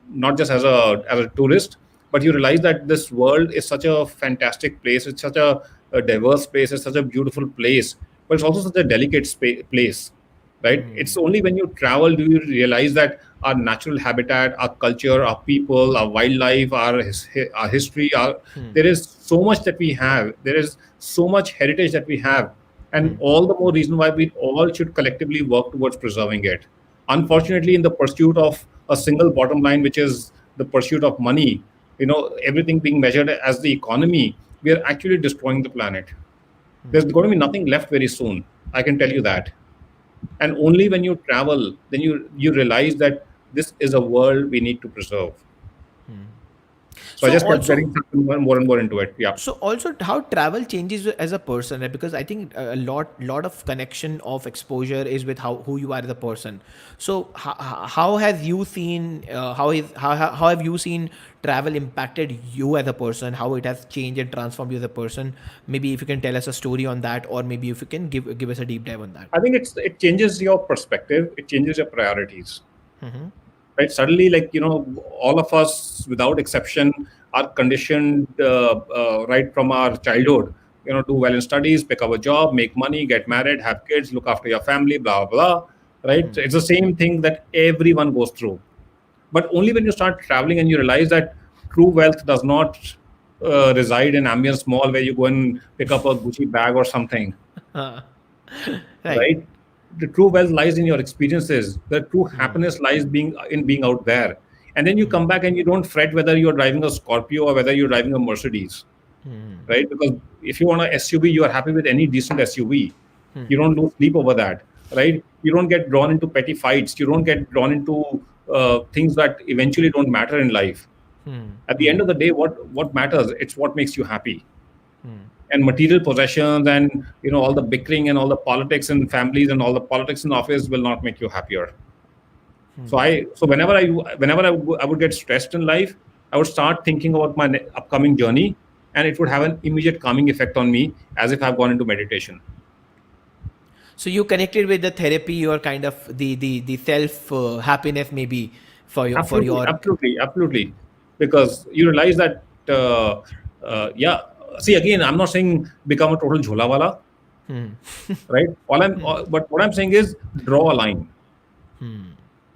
not just as a tourist, but you realize that this world is such a fantastic place. It's such a diverse place. It's such a beautiful place, but it's also such a delicate place, right? It's only when you travel do you realize that our natural habitat, our culture, our people, our wildlife, our history, there is so much that we have. There is so much heritage that we have, and all the more reason why we all should collectively work towards preserving it. Unfortunately, in the pursuit of a single bottom line, which is the pursuit of money, everything being measured as the economy, we are actually destroying the planet. There's going to be nothing left very soon. I can tell you that. And only when you travel, then you realize that this is a world we need to preserve. So I So just kept also getting more and more into it. Yeah. so also how travel changes you as a person, right? Because I think a lot of connection of exposure is with how who you are as a person. So how have you seen how have you seen travel impacted you as a person, how it has changed and transformed you as a person? Maybe if you can tell us a story on that, or maybe if you can give us a deep dive on that. I think it changes your perspective. It changes your priorities, right? Suddenly, like, all of us without exception are conditioned, right from our childhood, do well in studies, pick up a job, make money, get married, have kids, look after your family, blah blah, right? So it's the same thing that everyone goes through, but only when you start traveling and you realize that true wealth does not reside in ambience mall where you go and pick up a Gucci bag or something, Right. right? The true wealth lies in your experiences. The true happiness lies being out there. And then you come back and you don't fret whether you're driving a Scorpio or whether you're driving a Mercedes, right? Because if you want an SUV, you are happy with any decent SUV. You don't lose sleep over that, right? You don't get drawn into petty fights. You don't get drawn into things that eventually don't matter in life. At the end of the day, what matters? It's what makes you happy. And material possessions and all the bickering and all the politics in families and all the politics in office will not make you happier. So whenever I would get stressed in life, I would start thinking about my upcoming journey, and it would have an immediate calming effect on me, as if I've gone into meditation. So you connected with the therapy or kind of the self happiness maybe for Absolutely, your absolutely, absolutely. Because you realize that yeah. See, again, I'm not saying become a total jhola wala, right? But what I'm saying is draw a line.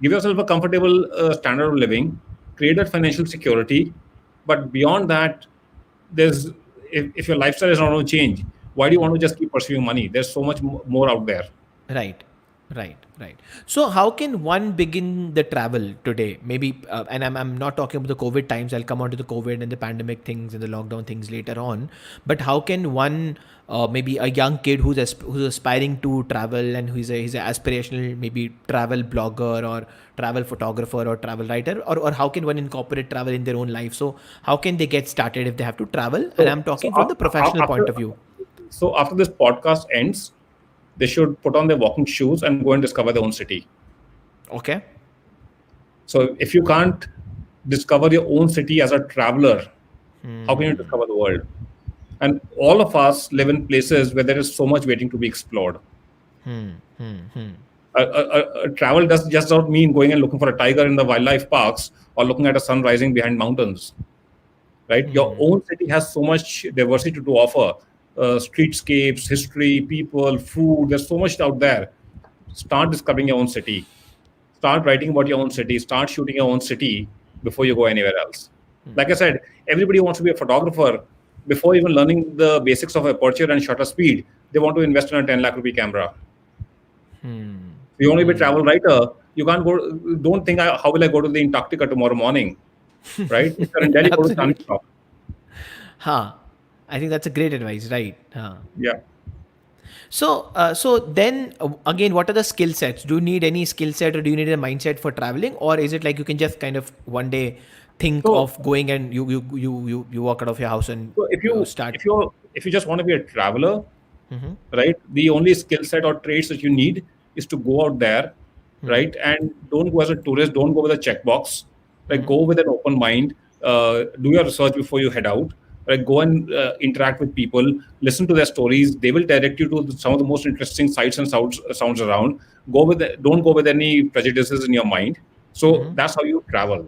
Give yourself a comfortable standard of living, create that financial security. But beyond that, there's if your lifestyle is not going to change, why do you want to just keep pursuing money? There's so much more out there. Right, right. So, how can one begin the travel today? Maybe, and I'm not talking about the COVID times. I'll come on to the COVID and the pandemic things and the lockdown things later on. But how can one, maybe a young kid who's aspiring to travel and he's an aspirational maybe travel blogger or travel photographer or travel writer, or how can one incorporate travel in their own life? So, how can they get started if they have to travel? And So, I'm so talking from the professional after point of view. after this podcast ends, they should put on their walking shoes and go and discover their own city. Okay. So if you can't discover your own city as a traveler, how can you discover the world? And all of us live in places where there is so much waiting to be explored. Travel does just not mean going and looking for a tiger in the wildlife parks or looking at a sun rising behind mountains, right? Your own city has so much diversity to offer. Streetscapes, history, people, food. There's so much out there. Start discovering your own city. Start writing about your own city. Start shooting your own city before you go anywhere else. Like I said, everybody wants to be a photographer. Before even learning the basics of aperture and shutter speed, they want to invest in a 10 lakh rupee camera. If you want to be a travel writer, you can't go. Don't think, how will I go to the Antarctica tomorrow morning, right? If you're in Delhi, go to Absolutely. Chandigarh. Huh. I think that's a great advice, right? Huh. Yeah. So, so then again, what are the skill sets? Do you need any skill set, or do you need a mindset for traveling, or is it like you can just kind of one day think So, of going and you walk out of your house and so start? if you just want to be a traveler, right? The only skill set or traits that you need is to go out there, right? And don't go as a tourist. Don't go with a checkbox. Like, go with an open mind. Do your research before you head out. Right? Go and interact with people. Listen to their stories. They will direct you to some of the most interesting sights and sounds around. Don't go with any prejudices in your mind. So that's how you travel,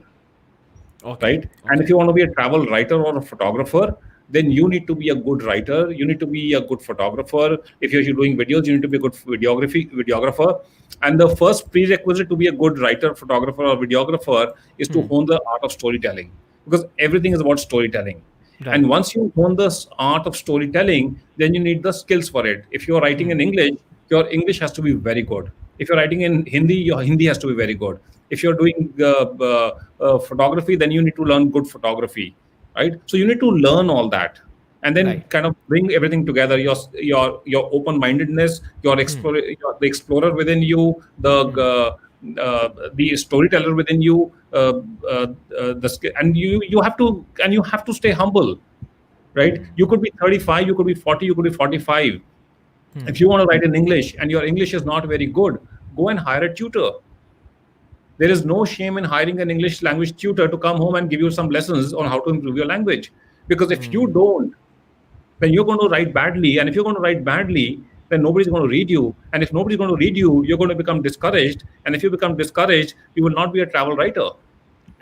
Okay. right? And if Okay. you want to be a travel writer or a photographer, then you need to be a good writer. You need to be a good photographer. If you're doing videos, you need to be a good videographer. And the first prerequisite to be a good writer, photographer, or videographer is to hone the art of storytelling, because everything is about storytelling. Right. And once you hone the art of storytelling, then you need the skills for it. If you're writing in English, your English has to be very good. If you're writing in Hindi, your Hindi has to be very good. If you're doing photography, then you need to learn good photography, right? So you need to learn all that, and then Right. kind of bring everything together. Your open mindedness, the explorer within you, the storyteller within you, and you have to stay humble, right? You could be 35, you could be 40, you could be 45. If you want to write in English and your English is not very good, go and hire a tutor. There is no shame in hiring an English language tutor to come home and give you some lessons on how to improve your language. Because if you don't, then you're going to write badly. And if you're going to write badly, then nobody's going to read you. And if nobody's going to read you, you're going to become discouraged. And if you become discouraged, you will not be a travel writer,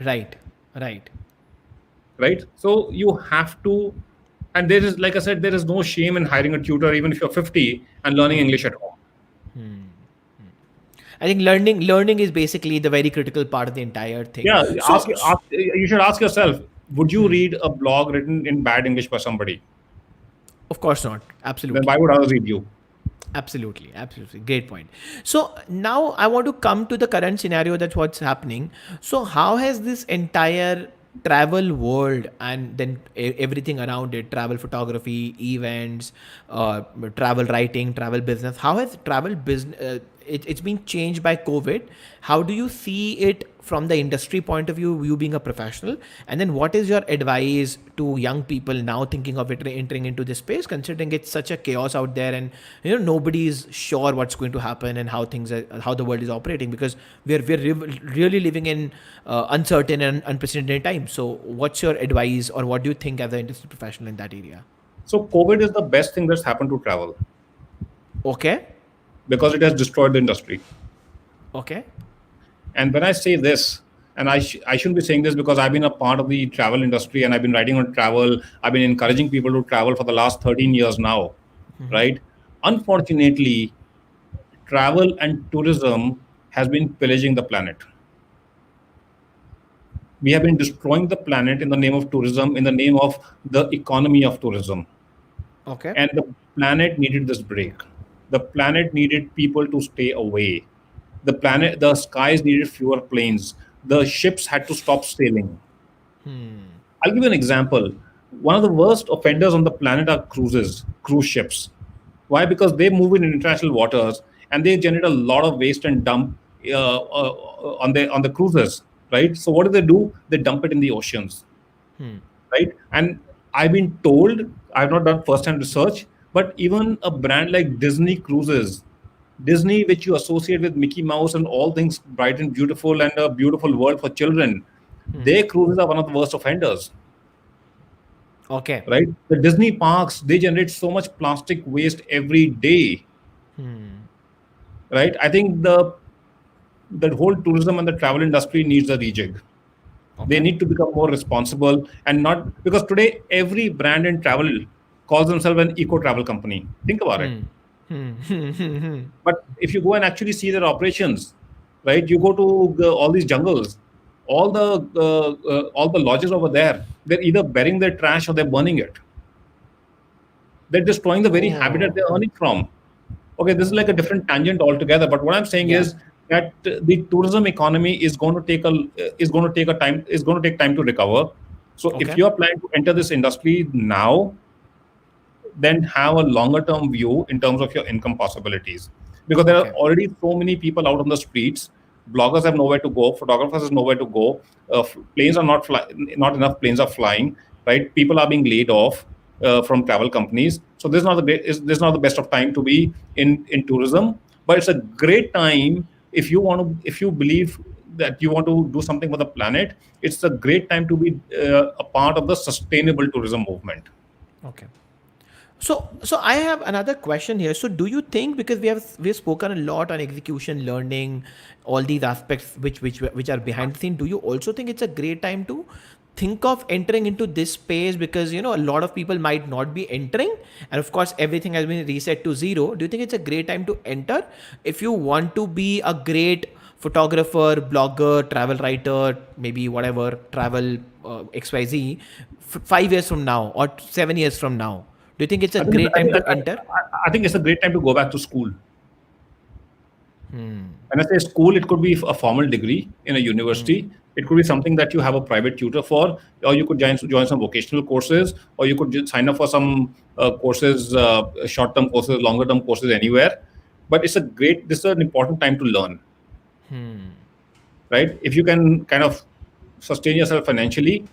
Right. Right. right? So you have to, and there is, like I said, there is no shame in hiring a tutor, even if you're 50 and learning English at home. I think learning is basically the very critical part of the entire thing. Yeah, So, you should ask yourself, would you read a blog written in bad English by somebody? of course not. Then Absolutely. why would others read you? Absolutely, absolutely. Great point. So now I want to come to the current scenario, that's what's happening. So how has this entire travel world and then everything around it, travel photography, events, travel writing, travel business, how has travel business, it's been changed by COVID? How do you see it from the industry point of view, you being a professional? And then what is your advice to young people now thinking of it entering into this space, considering it's such a chaos out there, and nobody is sure what's going to happen and how the world is operating, because we're really living in uncertain and unprecedented times. So what's your advice, or what do you think as an industry professional in that area? So COVID is the best thing that's happened to travel Okay. because it has destroyed the industry. Okay. And when I say this, and I shouldn't be saying this because I've been a part of the travel industry and I've been writing on travel. I've been encouraging people to travel for the last 13 years now, right? Unfortunately, travel and tourism has been pillaging the planet. We have been destroying the planet in the name of tourism, in the name of the economy of tourism. Okay. And the planet needed this break. The planet needed people to stay away. The skies needed fewer planes. The ships had to stop sailing. I'll give you an example. One of the worst offenders on the planet are cruise ships. Why? Because they move in international waters and they generate a lot of waste and dump on the cruises, right? So what do they do? They dump it in the oceans, right? And I've been told, I've not done first-hand research, but even a brand like Disney Cruises, Disney, which you associate with Mickey Mouse and all things bright and beautiful and a beautiful world for children, their cruises are one of the worst offenders, Okay. right? The Disney parks, they generate so much plastic waste every day, right? I think the whole tourism and the travel industry needs a rejig. They Okay. need to become more responsible and not because today every brand in travel calls themselves an eco travel company. Think about it. But if you go and actually see their operations, right? You go to all these jungles, all the lodges over there. They're either burying their trash or they're burning it. They're destroying the very habitat Oh. they're earning from. Okay, this is like a different tangent altogether. But what I'm saying Yeah. is that the tourism economy is going to take time to recover. So if Okay. you are planning to enter this industry now, then have a longer term view in terms of your income possibilities, because there are Okay. already so many people out on the streets. Bloggers have nowhere to go, photographers have nowhere to go, planes are not enough planes are flying, right? People are being laid off from travel companies. So this is not the best of time to be in tourism, but it's a great time if you believe that you want to do something for the planet. It's a great time to be a part of the sustainable tourism movement. Okay. So I have another question here. So do you think, because we've spoken a lot on execution, learning, all these aspects which are behind the scene, do you also think it's a great time to think of entering into this space, because a lot of people might not be entering, and of course everything has been reset to zero. Do you think it's a great time to enter if you want to be a great photographer, blogger, travel writer, maybe whatever, travel XYZ, 5 years from now or 7 years from now? Do you think it's a I think, great I time think, to enter? I think it's a great time to go back to school. When I say school, it could be a formal degree in a university. It could be something that you have a private tutor for, or you could join some vocational courses, or you could just sign up for some courses, short-term courses, longer-term courses anywhere. But this is an important time to learn, right? If you can kind of sustain yourself financially,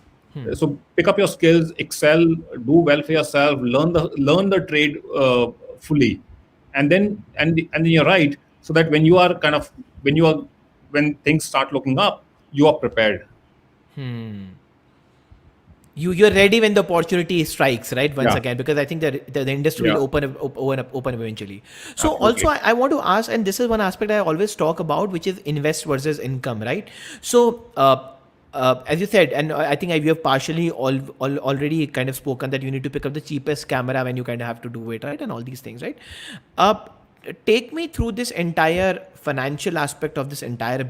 so pick up your skills, excel, do well for yourself, learn the trade fully, and then you're right. So that when things start looking up, you are prepared. You're ready when the opportunity strikes, right? Once Yeah, again, because I think that the industry yeah, will open eventually. So also absolutely. I want to ask, and this is one aspect I always talk about, which is invest versus income, right? So as you said, and I think we have partially already kind of spoken that you need to pick up the cheapest camera when you kind of have to do it, right? And all these things, right? uh, Take me through this entire financial aspect of this entire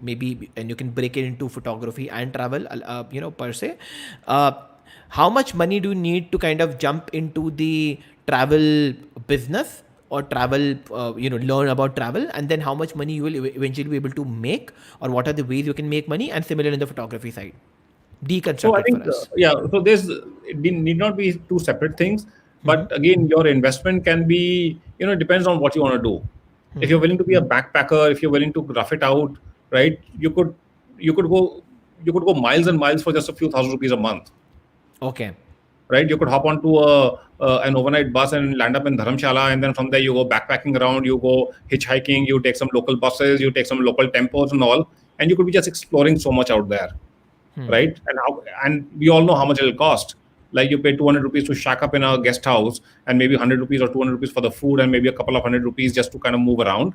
maybe, and you can break it into photography and travel, per se. uh, how much money do you need to kind of jump into the travel business, or travel, learn about travel, and then how much money you will eventually be able to make, or what are the ways you can make money, and similar in the photography side? So Deconstruct I it for think, us. yeah. So need not be two separate things, Mm-hmm. but again, your investment can be, depends on what you want to do. If you're willing to be a backpacker, if you're willing to rough it out, right? You could go you could go miles and miles for just a few thousand rupees a month, Okay. right? You could hop onto an overnight bus and land up in Dharamshala, and then from there you go backpacking around, you go hitchhiking, you take some local buses, you take some local tempos and all, and you could be just exploring so much out there, right? And we all know how much it'll cost. Like you pay 200 rupees to shack up in a guest house, and maybe 100 rupees or 200 rupees for the food, and maybe a couple of hundred rupees just to kind of move around,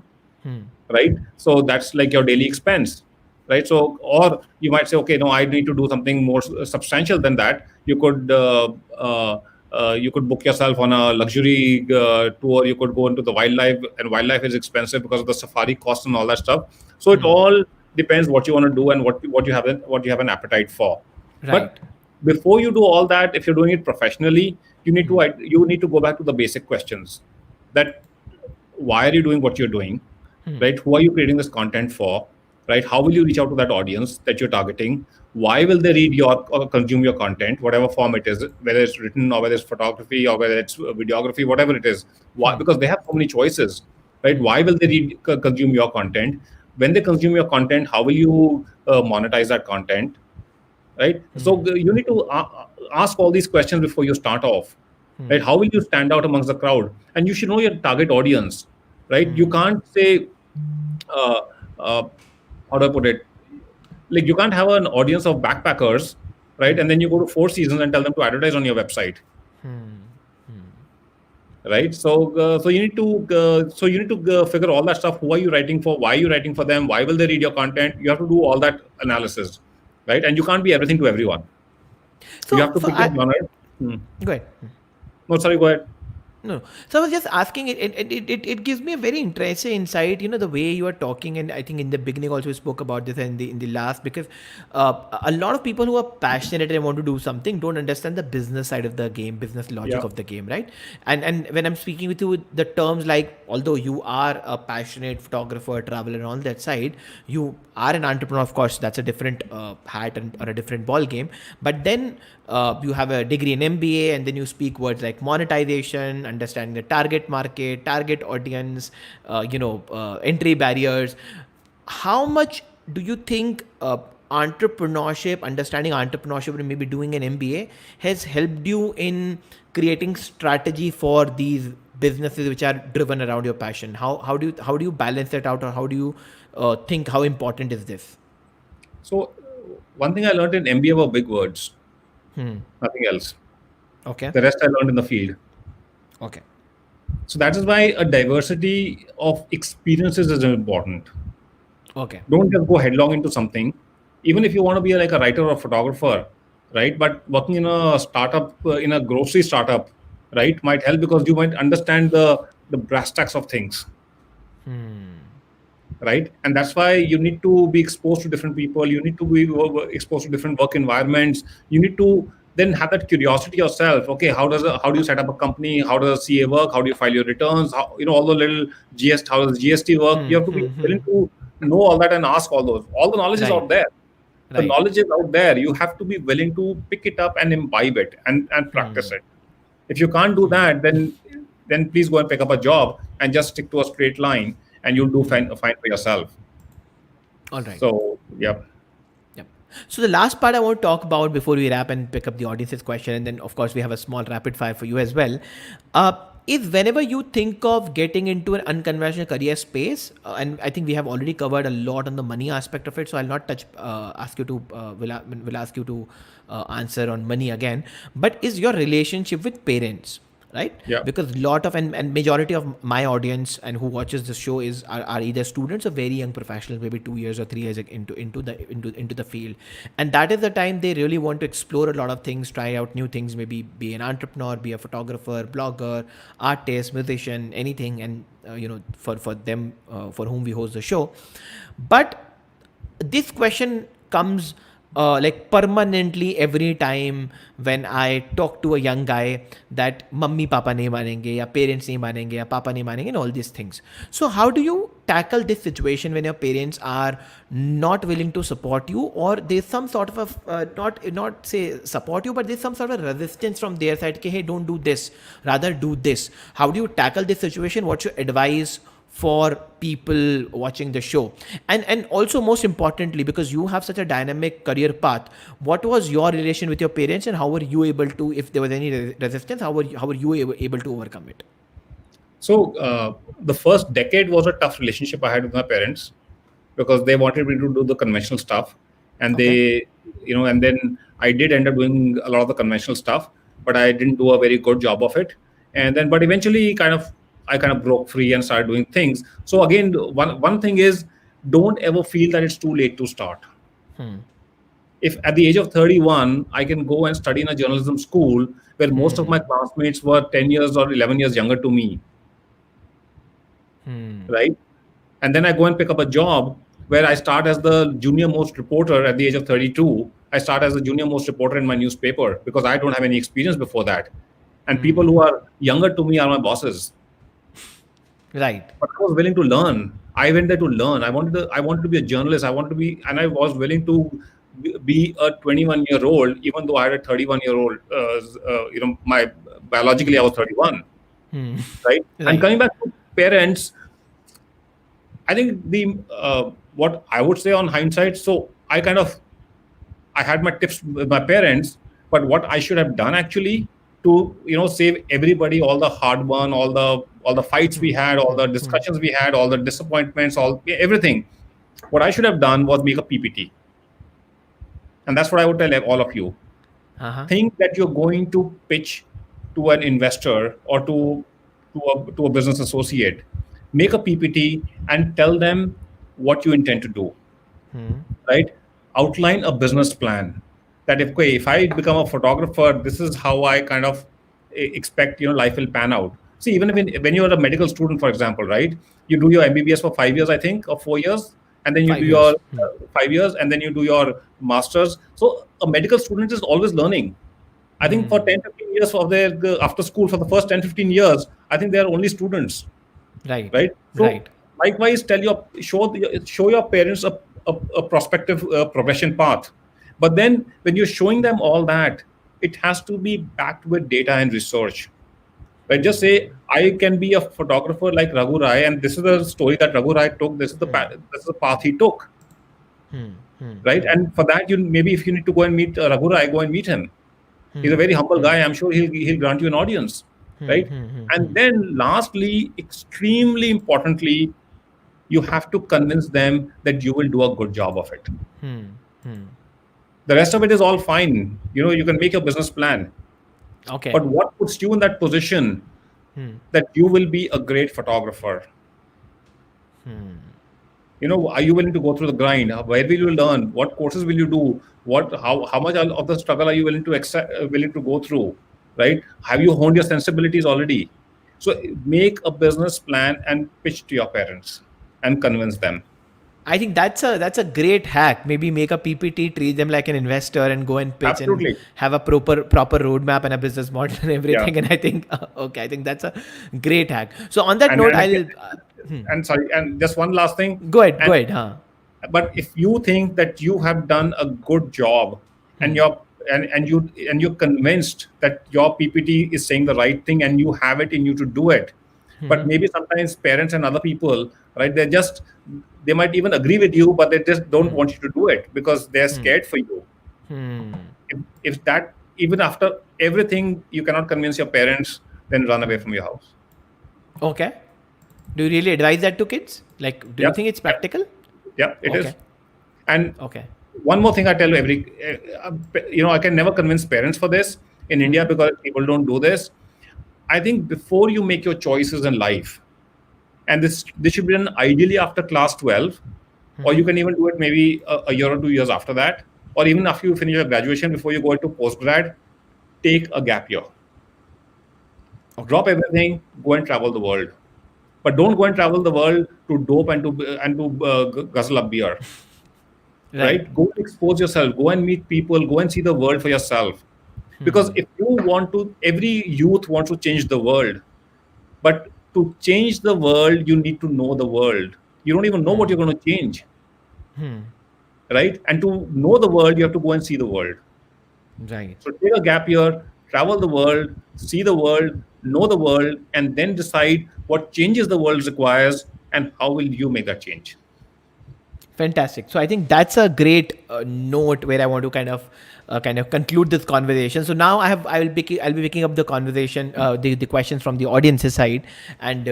right? So that's like your daily expense. right? So, or you might say, okay, no, I need to do something more substantial than that. You could book yourself on a luxury tour. You could go into the wildlife, and wildlife is expensive because of the safari cost and all that stuff. So it all depends what you want to do and what you have an appetite for. But Right. before you do all that, if you're doing it professionally, you need to go back to the basic questions. That why are you doing what you're doing, right? Who are you creating this content for, right? How will you reach out to that audience that you're targeting? Why will they read your or consume your content, whatever form it is, whether it's written or whether it's photography or whether it's videography, whatever it is? Why? Because they have so many choices, right? Why will they consume your content? When they consume your content, how will you monetize that content, right? So you need to ask all these questions before you start off, right? How will you stand out amongst the crowd? And you should know your target audience, right? You can't say, uh, uh, how do I put it? Like you can't have an audience of backpackers, right? And then you go to Four Seasons and tell them to advertise on your website, right? So you need to figure all that stuff. Who are you writing for? Why are you writing for them? Why will they read your content? You have to do all that analysis, right? And you can't be everything to everyone. You So, have to so pick your I genre. Hmm. go ahead. No, sorry, go ahead. No. So I was just asking it gives me a very interesting insight, the way you are talking. And I think in the beginning also we spoke about this and in the last, because a lot of people who are passionate and want to do something don't understand the business side of the game, business logic Yeah. of the game, right? And when I'm speaking with you, the terms like, although you are a passionate photographer, traveler, and all that side, you are an entrepreneur. Of course, that's a different hat or a different ball game. But then you have a degree in MBA, and then you speak words like monetization, understanding the target market, target audience, entry barriers. How much do you think entrepreneurship, understanding entrepreneurship, and maybe doing an MBA has helped you in creating strategy for these businesses which are driven around your passion? How do you balance that out, or how do you think how important is this? So one thing I learned in MBA were big words, nothing else. Okay. The rest I learned in the field. Okay. So that is why a diversity of experiences is important. Okay. Don't just go headlong into something. Even if you want to be like a writer or a photographer, right? But working in a startup, in a grocery startup, right, might help because you might understand the brass tacks of things, right? And that's why you need to be exposed to different people. You need to be exposed to different work environments. You need to then have that curiosity yourself. Okay, how do you set up a company? How does a CA work? How do you file your returns? How, all the little GST, how does GST work? You have to be willing to know all that and ask all those. All the knowledge is Right. out there. The Right. knowledge is out there. You have to be willing to pick it up and imbibe it and practice it. If you can't do that, then please go and pick up a job and just stick to a straight line, and you'll do fine for yourself. All right. So yeah. Yep. So the last part I want to talk about before we wrap and pick up the audience's question, and then of course we have a small rapid fire for you as well, is whenever you think of getting into an unconventional career space, and I think we have already covered a lot on the money aspect of it, so I'll not touch, ask you to, will ask you to answer on money again, but is your relationship with parents, right? Yeah. Because lot of and majority of my audience and who watches the show are either students or very young professionals, maybe 2 years or 3 years into the field, and that is the time they really want to explore a lot of things, try out new things, maybe be an entrepreneur, be a photographer, blogger, artist, musician, anything, and for them, for whom we host the show. But this question comes like permanently every time when I talk to a young guy, that mummy papa nahi manenge, ya parents nahi manenge, ya papa nahi manenge, and all these things. So how do you tackle this situation when your parents are not willing to support you, or there's some sort of a not say support you, but there's some sort of resistance from their side, okay, hey, don't do this, rather do this. How do you tackle this situation? What's your advice for people watching the show? And also, most importantly, because you have such a dynamic career path, what was your relation with your parents, and how were you able to, if there was any resistance, how were you able to overcome it? So the first decade was a tough relationship I had with my parents because they wanted me to do the conventional stuff, and Okay. and then I did end up doing a lot of the conventional stuff, but I didn't do a very good job of it. And then, but eventually, I kind of broke free and started doing things. So again, one thing is don't ever feel that it's too late to start. If at the age of 31 I can go and study in a journalism school where most of my classmates were 10 years or 11 years younger to me, right? And then I go and pick up a job where I start as the junior most reporter at the age of 32. I start as the junior most reporter in my newspaper because I don't have any experience before that. And people who are younger to me are my bosses. Right. But I was willing to learn. I went there to learn. I wanted to be a journalist. I wanted to be, and I was willing to be a 21-year-old, even though I had a 31-year-old. My biologically I was 31, right? And Right. coming back to parents, I think the what I would say on hindsight. So I had my tips with my parents, but what I should have done actually to save everybody all the hard won, all the fights we had, all the discussions we had, all the disappointments, all everything. What I should have done was make a PPT, and that's what I would tell all of you. Think that you're going to pitch to an investor or to a business associate. Make a PPT and tell them what you intend to do, right? Outline a business plan that if I become a photographer, this is how I kind of expect life will pan out. See, even when you're a medical student, for example, right? You do your MBBS for 5 years, I think, or 4 years, and then you do 5 years. your 5 years, and then you do your masters. So a medical student is always learning. I think for 10, 15 years of their after school, for the first 10, 15 years, I think they are only students, Right. right? So Right. likewise, show your parents a prospective progression path. But then when you're showing them all that, it has to be backed with data and research. Right? Just say I can be a photographer like Raghu Rai, and this is the story that Raghu Rai took. This is the path he took, right? And for that, you maybe if you need to go and meet Raghu Rai, go and meet him. He's a very humble guy. I'm sure he'll grant you an audience, right? And then lastly, extremely importantly, you have to convince them that you will do a good job of it. The rest of it is all fine. You can make your business plan, Okay. but what puts you in that position that you will be a great photographer? Are you willing to go through the grind? Where will you learn? What courses will you do? How much of the struggle are you willing to go through? Right? Have you honed your sensibilities already? So make a business plan and pitch to your parents and convince them. I think that's a great hack. Maybe make a PPT, treat them like an investor, and go and pitch and Absolutely. have a proper roadmap and a business model and Yeah. everything. And I think okay, I think that's a great hack. So on that And note, and, I'll and sorry, and just one last thing. go ahead. And Go ahead. Huh? but if you think that you have done a good job and you're convinced that your PPT is saying the right thing and you have it in you to do it, but maybe sometimes parents and other people, right, they might even agree with you, but they just don't want you to do it because they're scared for you. If that, even after everything, you cannot convince your parents, then run away from your house. Okay. Do you really advise that to kids? Like, do you Yep. think it's practical? Yeah, it is. Okay. And Okay. one more thing I tell I can never convince parents for this in India because people don't do this. I think before you make your choices in life, and this should be done ideally after class 12, or you can even do it maybe a year or 2 years after that, or even after you finish your graduation, before you go into postgrad, take a gap year. Drop everything, go and travel the world. But don't go and travel the world to dope and to guzzle up beer. Right? Go expose yourself, go and meet people, go and see the world for yourself. Because if you want to, every youth wants to change the world. But to change the world, you need to know the world. You don't even know what you're going to change. Right? And to know the world, you have to go and see the world. Right. So take a gap year, travel the world, see the world, know the world, and then decide what changes the world requires and how will you make that change. Fantastic. So I think that's a great note where I want to kind of kind of conclude this conversation. So now I'll be picking up the conversation, the questions from the audience's side, and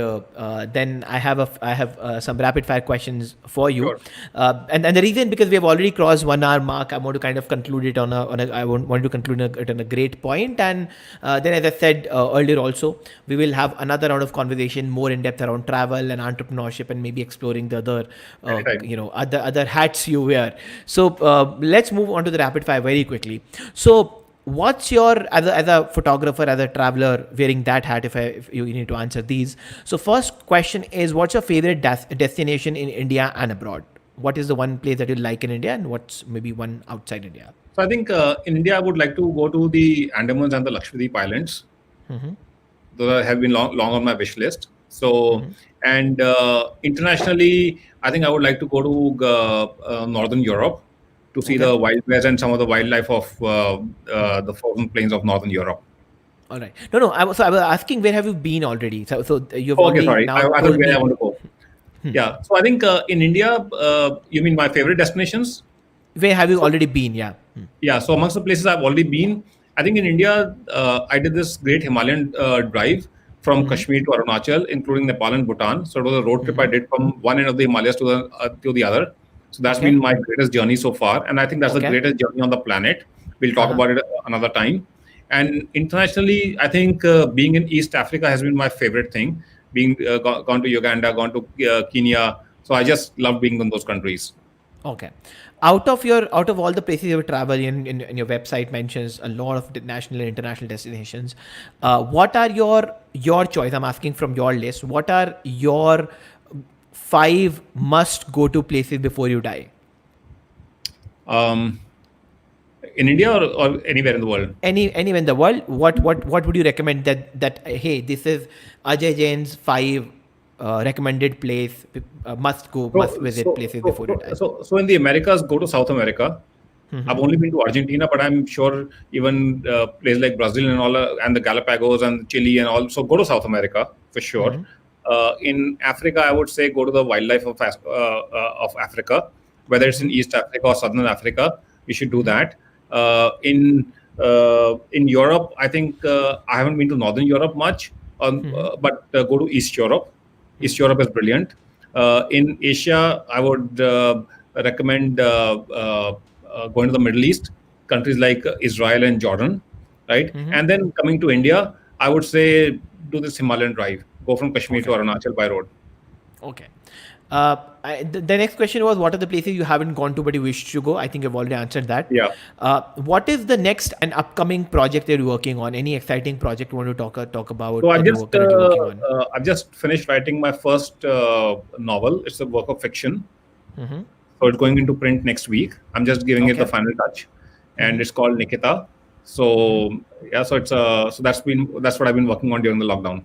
then I have some rapid fire questions for you. Sure. And the reason, because we have already crossed 1 hour mark, I want to kind of conclude it on a I want to conclude it on a great point. And then, as I said earlier, also we will have another round of conversation more in depth around travel and entrepreneurship, and maybe exploring the other Right. other hats you wear. So let's move on to the rapid fire very quickly. So what's your, as a photographer, as a traveler wearing that hat, if you need to answer these. So first question is, what's your favorite destination in India and abroad? What is the one place that you like in India, and what's maybe one outside India? So I think in India, I would like to go to the Andamans and the Lakshadweep Islands. Those have been long on my wish list. So, and internationally, I think I would like to go to Northern Europe to see Okay. the wildness and some of the wildlife of the frozen plains of Northern Europe. All right. No. I was asking, where have you been already? So you've Oh, okay, already sorry. now I thought told where I me. want to go. Yeah. So I think in India, you mean my favorite destinations? Where have you So already been? Yeah. yeah, so amongst the places I've already been, I think in India, I did this great Himalayan drive from Kashmir to Arunachal, including Nepal and Bhutan. So it was a road trip I did from one end of the Himalayas to the other. So that's Okay. been my greatest journey so far, and I think that's the Okay. greatest journey on the planet. We'll talk Uh-huh. about it another time. And internationally, I think being in East Africa has been my favorite thing. Being gone to Uganda, gone to Kenya, so I just love being in those countries. Okay. Out of all the places you travel in your website mentions a lot of national and international destinations. What are your choice? I'm asking from your list. What are your 5 must go to places before you die? Um, in India or anywhere in the world. Anywhere in the world, what would you recommend, that hey, this is Ajay Jain's 5 recommended place, must So, visit so, places so, before you so, die? so in the Americas, go to South America. I've only been to Argentina, but I'm sure even places like Brazil and all, and the Galapagos and Chile and all. So go to South America for sure. In Africa, I would say go to the wildlife of Africa, whether it's in East Africa or Southern Africa. You should do that. In Europe, I think I haven't been to Northern Europe much, but go to East Europe. East Europe is brilliant. In Asia, I would recommend going to the Middle East, countries like Israel and Jordan, right? And then coming to India, I would say do this Himalayan drive. Go from Kashmir to Okay. Arunachal by road. Okay. The next question was, what are the places you haven't gone to but you wish to go? I think you've already answered that. Yeah. What is the next and upcoming project that you're working on? Any exciting project you want to talk about So that you're currently working on? I've just finished writing my first novel. It's a work of fiction. So it's going into print next week. I'm just giving it the Okay. final touch, and it's called Nikita. So yeah, so that's what I've been working on during the lockdown.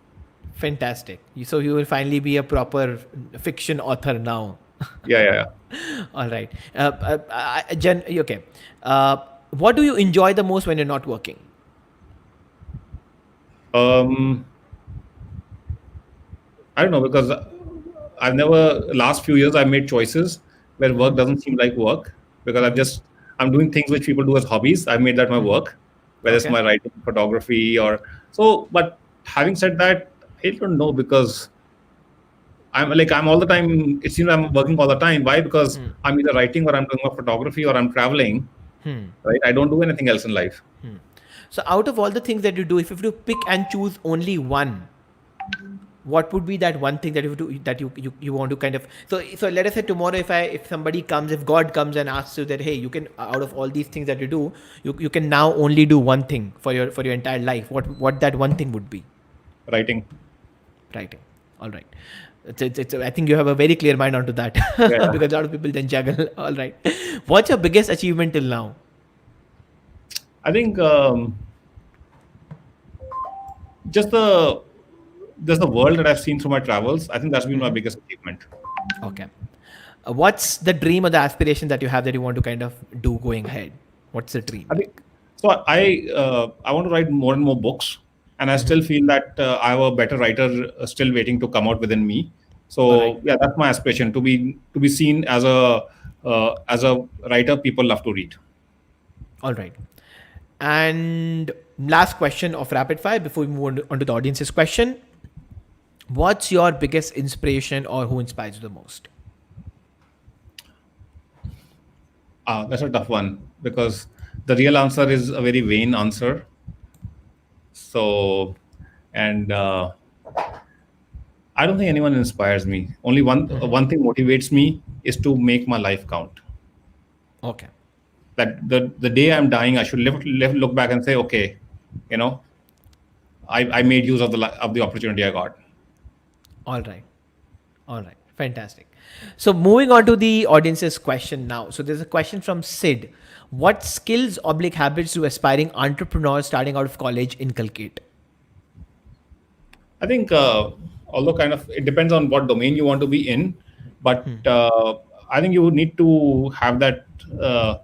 Fantastic. So you will finally be a proper fiction author now. Yeah. All right. Okay. What do you enjoy the most when you're not working? Um, I don't know because I've never last few years I've made choices where work doesn't seem like work because I'm doing things which people do as hobbies. I've made that my work, whether it's Okay. my writing, photography, or so. But having said that, I don't know because I'm all the time. It seems I'm working all the time. Why? Because I'm either writing or I'm doing my photography or I'm traveling. Right? I don't do anything else in life. So out of all the things that you do, if you have to pick and choose only one, what would be that one thing that you do, that you want to kind of, so let us say tomorrow, if somebody comes, if God comes and asks you that, hey, you can, out of all these things that you do, you can now only do one thing for your entire life, what that one thing would be? Writing. Writing. All right. I think you have a very clear mind onto that. Yeah. Because a lot of people then juggle. All right. What's your biggest achievement till now? I think just the just the world that I've seen through my travels. I think that's been my biggest achievement. Okay. What's the dream or the aspiration that you have that you want to kind of do going ahead? What's the dream I think like? so. I want to write more and more books, and I still feel that I have a better writer still waiting to come out within me. All right. So yeah, that's my aspiration to be seen as a writer people love to read. All right. And last question of rapid fire before we move on to the audience's question. What's your biggest inspiration or who inspires you the most? That's a tough one because the real answer is a very vain answer. So, and I don't think anyone inspires me. Only one thing motivates me is to make my life count. Okay. That the day I'm dying, I should look back and say, okay, you know, I made use of the opportunity I got. All right. All right. Fantastic. So moving on to the audience's question now. So there's a question from Sid. What skills oblique habits do aspiring entrepreneurs starting out of college inculcate? I think, although kind of it depends on what domain you want to be in, but I think you would need to have uh,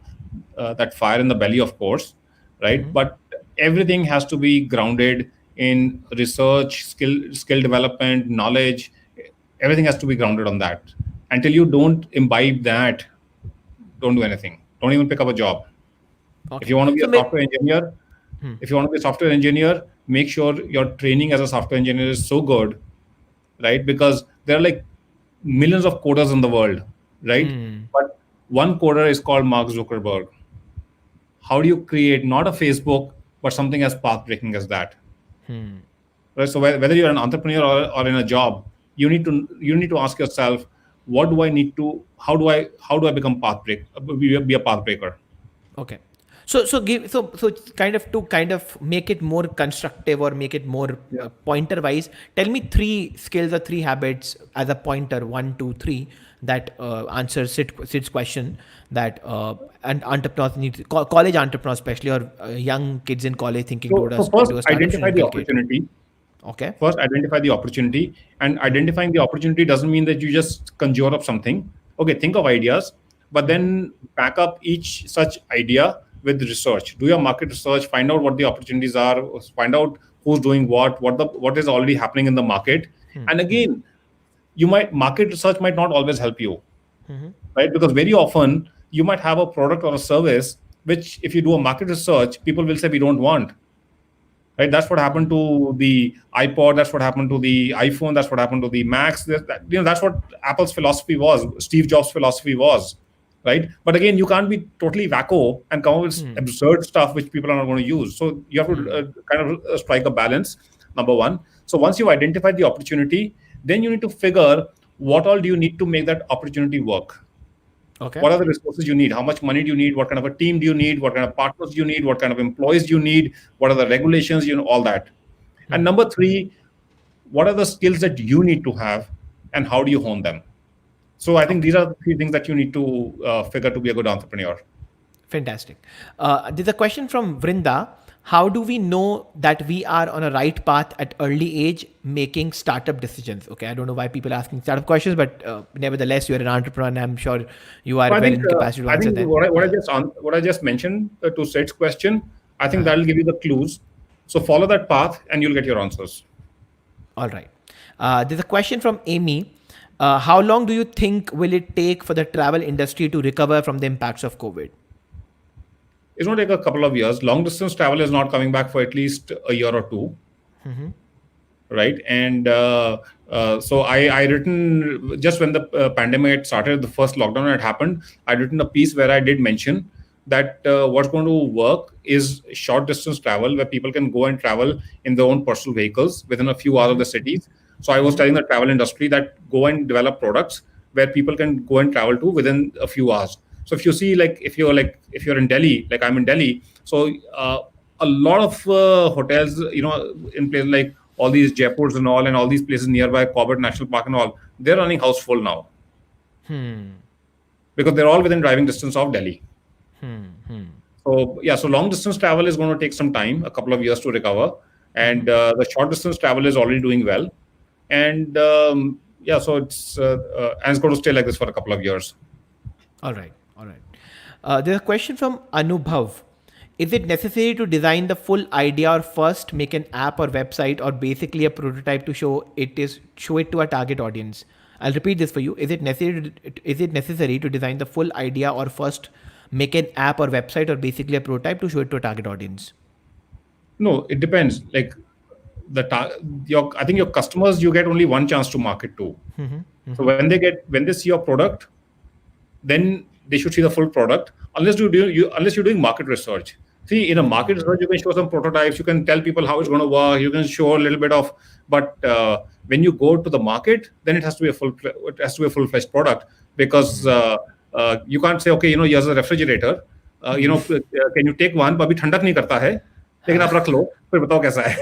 that fire in the belly, of course, right? But everything has to be grounded in research, skill development, knowledge. Everything has to be grounded on that. Until you don't imbibe that, don't do anything. Don't even pick up a job. If Okay. you want to be So a may, software engineer, if you want to be a software engineer, make sure your training as a software engineer is so good, right? Because there are like millions of coders in the world, right? But one coder is called Mark Zuckerberg. How do you create not a Facebook, but something as path breaking as that? Right? So whether you're an entrepreneur or in a job, you need to ask yourself, what do I need to? How do I become be a path breaker? okay. So kind of to kind of make it more constructive or make it more Yeah. pointer wise. Tell me three skills or three habits as a pointer, one, two, three, that answers Sid's question that and entrepreneurs need college entrepreneurs especially or young kids in college thinking to So first, do a startup should identify the inculcate. opportunity. Okay. First, identify the opportunity. And identifying the opportunity doesn't mean that you just conjure up something. Okay, think of ideas, but then back up each such idea with research. Do your market research, find out what the opportunities are, find out who's doing what is already happening in the market. And again, you might market research might not always help you, right? Because very often you might have a product or a service which, if you do a market research, people will say we don't want, right? That's what happened to the iPod. That's what happened to the iPhone. That's what happened to the Macs. That's what Apple's philosophy was. Steve Jobs' philosophy was, right? But again, you can't be totally wacko and come up with absurd stuff which people are not going to use. So you have to kind of strike a balance. Number one. So once you've identified the opportunity, then you need to figure what all do you need to make that opportunity work. Okay. What are the resources you need? How much money do you need? What kind of a team do you need? What kind of partners do you need? What kind of employees do you need? What are the regulations? All that. And number three, what are the skills that you need to have, and how do you hone them? So I think these are the three things that you need to figure to be a good entrepreneur. Fantastic. There's a question from Vrinda. How do we know that we are on a right path at early age making startup decisions? Okay, I don't know why people are asking startup questions, but nevertheless, you're an entrepreneur, and I'm sure you are So well in capacity to I answer think them. what I just mentioned to Seth's question, I think that will give you the clues. So follow that path, and you'll get your answers. All right. There's a question from Amy. How long do you think will it take for the travel industry to recover from the impacts of COVID? It's going to take a couple of years. Long distance travel is not coming back for at least a year or two. Right, and so I written just when the pandemic had started, the first lockdown had happened. I'd written a piece where I did mention that what's going to work is short distance travel, where people can go and travel in their own personal vehicles within a few hours of the cities. So I was telling the travel industry that go and develop products where people can go and travel to within a few hours. So if you see, if you're in Delhi, like I'm in Delhi, so a lot of hotels, in places like all these Jaipurs and all these places nearby, Corbett National Park and all, they're running house full now because they're all within driving distance of Delhi. So yeah, so long distance travel is going to take some time, a couple of years to recover, and the short distance travel is already doing well, and yeah, so it's going to stay like this for a couple of years. All right. All right. There's a question from Anubhav. Is it necessary to design the full idea or first make an app or website or basically a prototype to show it to a target audience? I'll repeat this for you. Is it necessary to design the full idea or first make an app or website or basically a prototype to show it to a target audience? No, it depends. Like your, I think your customers, you get only one chance to market to. So when they see your product, then they should see the full product. Unless you're doing market research. See, in a market research, you can show some prototypes. You can tell people how it's going to work. You can show a little bit of, but when you go to the market, then it has to be a full-fledged product, because you can't say, okay, here's a refrigerator. Can you take one? But अभी ठंडक नहीं करता है, लेकिन आप रख लो, फिर बताओ कैसा है.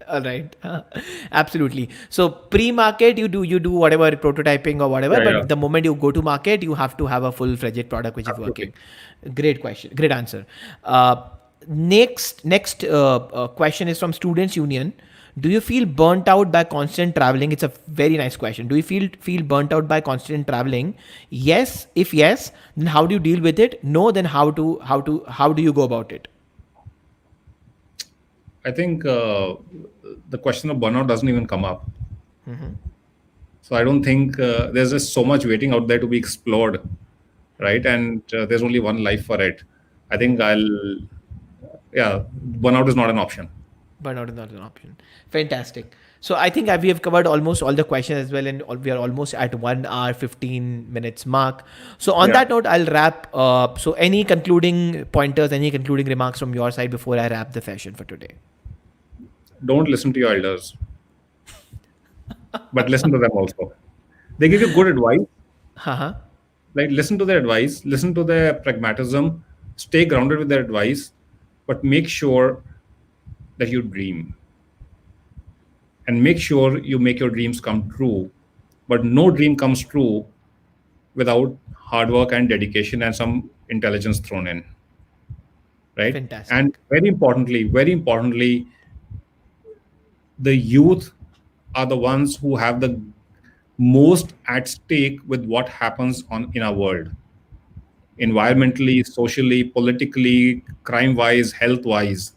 All right. Absolutely. So pre-market, you do whatever prototyping or whatever, Yeah, yeah. but the moment you go to market, you have to have a full-fledged product which is working. Absolutely. Great question. Great answer. Next question is from Students Union. Do you feel burnt out by constant traveling? It's a very nice question. Do you feel burnt out by constant traveling? Yes. If yes, then how do you deal with it? No, then how do you go about it? I think the question of burnout doesn't even come up. So I don't think there's just so much waiting out there to be explored, right? And there's only one life for it. I think burnout is not an option. Burnout is not an option. Fantastic. So I think we have covered almost all the questions as well, and we are almost at 1 hour 15 minutes mark. So on Yeah. that note, I'll wrap. So any concluding pointers, any concluding remarks from your side before I wrap the session for today? Don't listen to your elders, but listen to them also. They give you good advice. Haha. Like, listen to their advice, listen to their pragmatism, stay grounded with their advice, but make sure that you dream, and make sure you make your dreams come true. But no dream comes true without hard work and dedication and some intelligence thrown in, right? Fantastic. And very importantly, the youth are the ones who have the most at stake with what happens in our world, environmentally, socially, politically, crime wise, health wise,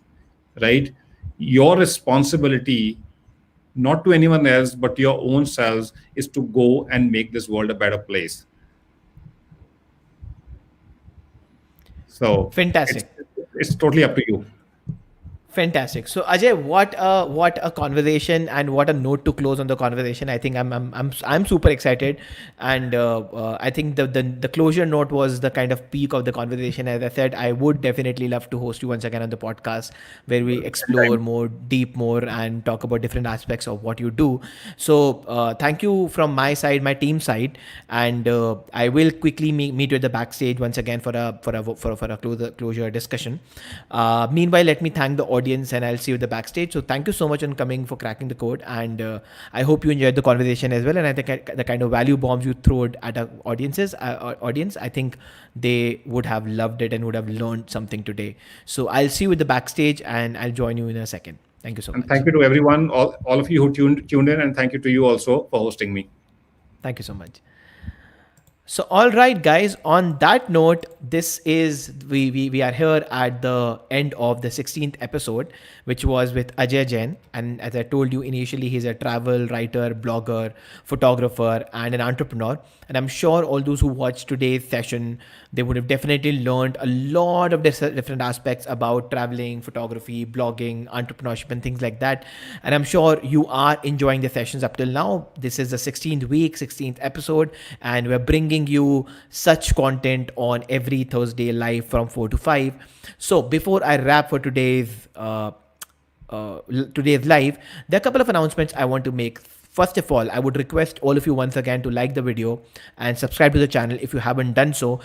right? Your responsibility, not to anyone else but your own selves, is to go and make this world a better place. So Fantastic. it's totally up to you. Fantastic. So Ajay, what a conversation, and what a note to close on the conversation. I think I'm super excited, and I think the closure note was the kind of peak of the conversation. As I said, I would definitely love to host you once again on the podcast, where we explore more, and talk about different aspects of what you do. So thank you from my side, my team side, and I will quickly meet you at the backstage once again for a closure discussion. Meanwhile, let me thank the audience, and I'll see you at the backstage. So thank you so much on coming for cracking the code, and I hope you enjoyed the conversation as well. And I think the kind of value bombs you threw at our audience, I think they would have loved it and would have learned something today. So I'll see you at the backstage, and I'll join you in a second. Thank you so And much. thank you to everyone, all of you who tuned in, and thank you to you also for hosting me. Thank you so much. So all right, guys, on that note, this is we are here at the end of the 16th episode, which was with Ajay Jain. And as I told you initially, he's a travel writer, blogger, photographer, and an entrepreneur. And I'm sure all those who watched today's session, they would have definitely learned a lot of different aspects about traveling, photography, blogging, entrepreneurship, and things like that. And I'm sure you are enjoying the sessions up till now. This is the 16th week, 16th episode, and we're bringing you such content on every Thursday live from 4 to 5. So before I wrap for today's live, there are a couple of announcements I want to make. First of all, I would request all of you once again to like the video and subscribe to the channel if you haven't done so.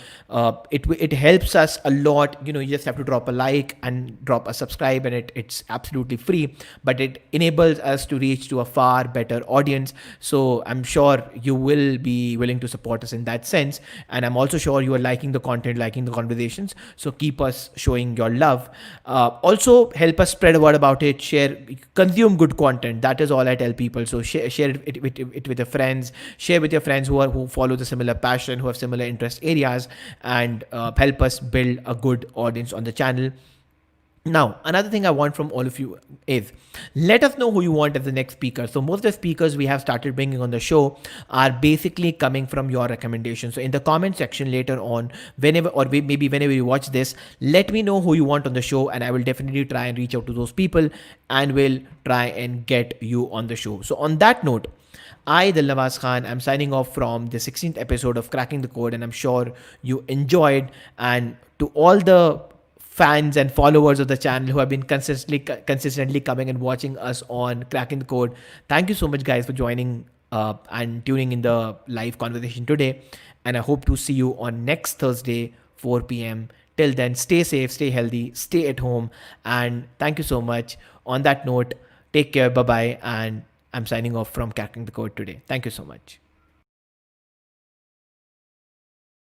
It helps us a lot. You just have to drop a like and drop a subscribe, and it's absolutely free, but it enables us to reach to a far better audience. So I'm sure you will be willing to support us in that sense, and I'm also sure you are liking the content, liking the conversations. So keep us showing your love. Also help us spread a word about it. Share, consume good content. That is all I tell people. So share it with your friends. Share with your friends who follow the similar passion, who have similar interest areas, and help us build a good audience on the channel. Now, another thing I want from all of you is let us know who you want as the next speaker. So, most of the speakers we have started bringing on the show are basically coming from your recommendations. So, in the comment section later on, whenever or maybe whenever you watch this, let me know who you want on the show, and I will definitely try and reach out to those people and will try and get you on the show. So, on that note, I, Dilnawaz Khan, am signing off from the 16th episode of Cracking the Code, and I'm sure you enjoyed. And to all the fans and followers of the channel who have been consistently coming and watching us on Cracking the Code, thank you so much, guys, for joining and tuning in the live conversation today. And I hope to see you on next Thursday, 4 p.m. Till then, stay safe, stay healthy, stay at home, and thank you so much. On that note, take care, bye bye, and I'm signing off from Cracking the Code today. Thank you so much.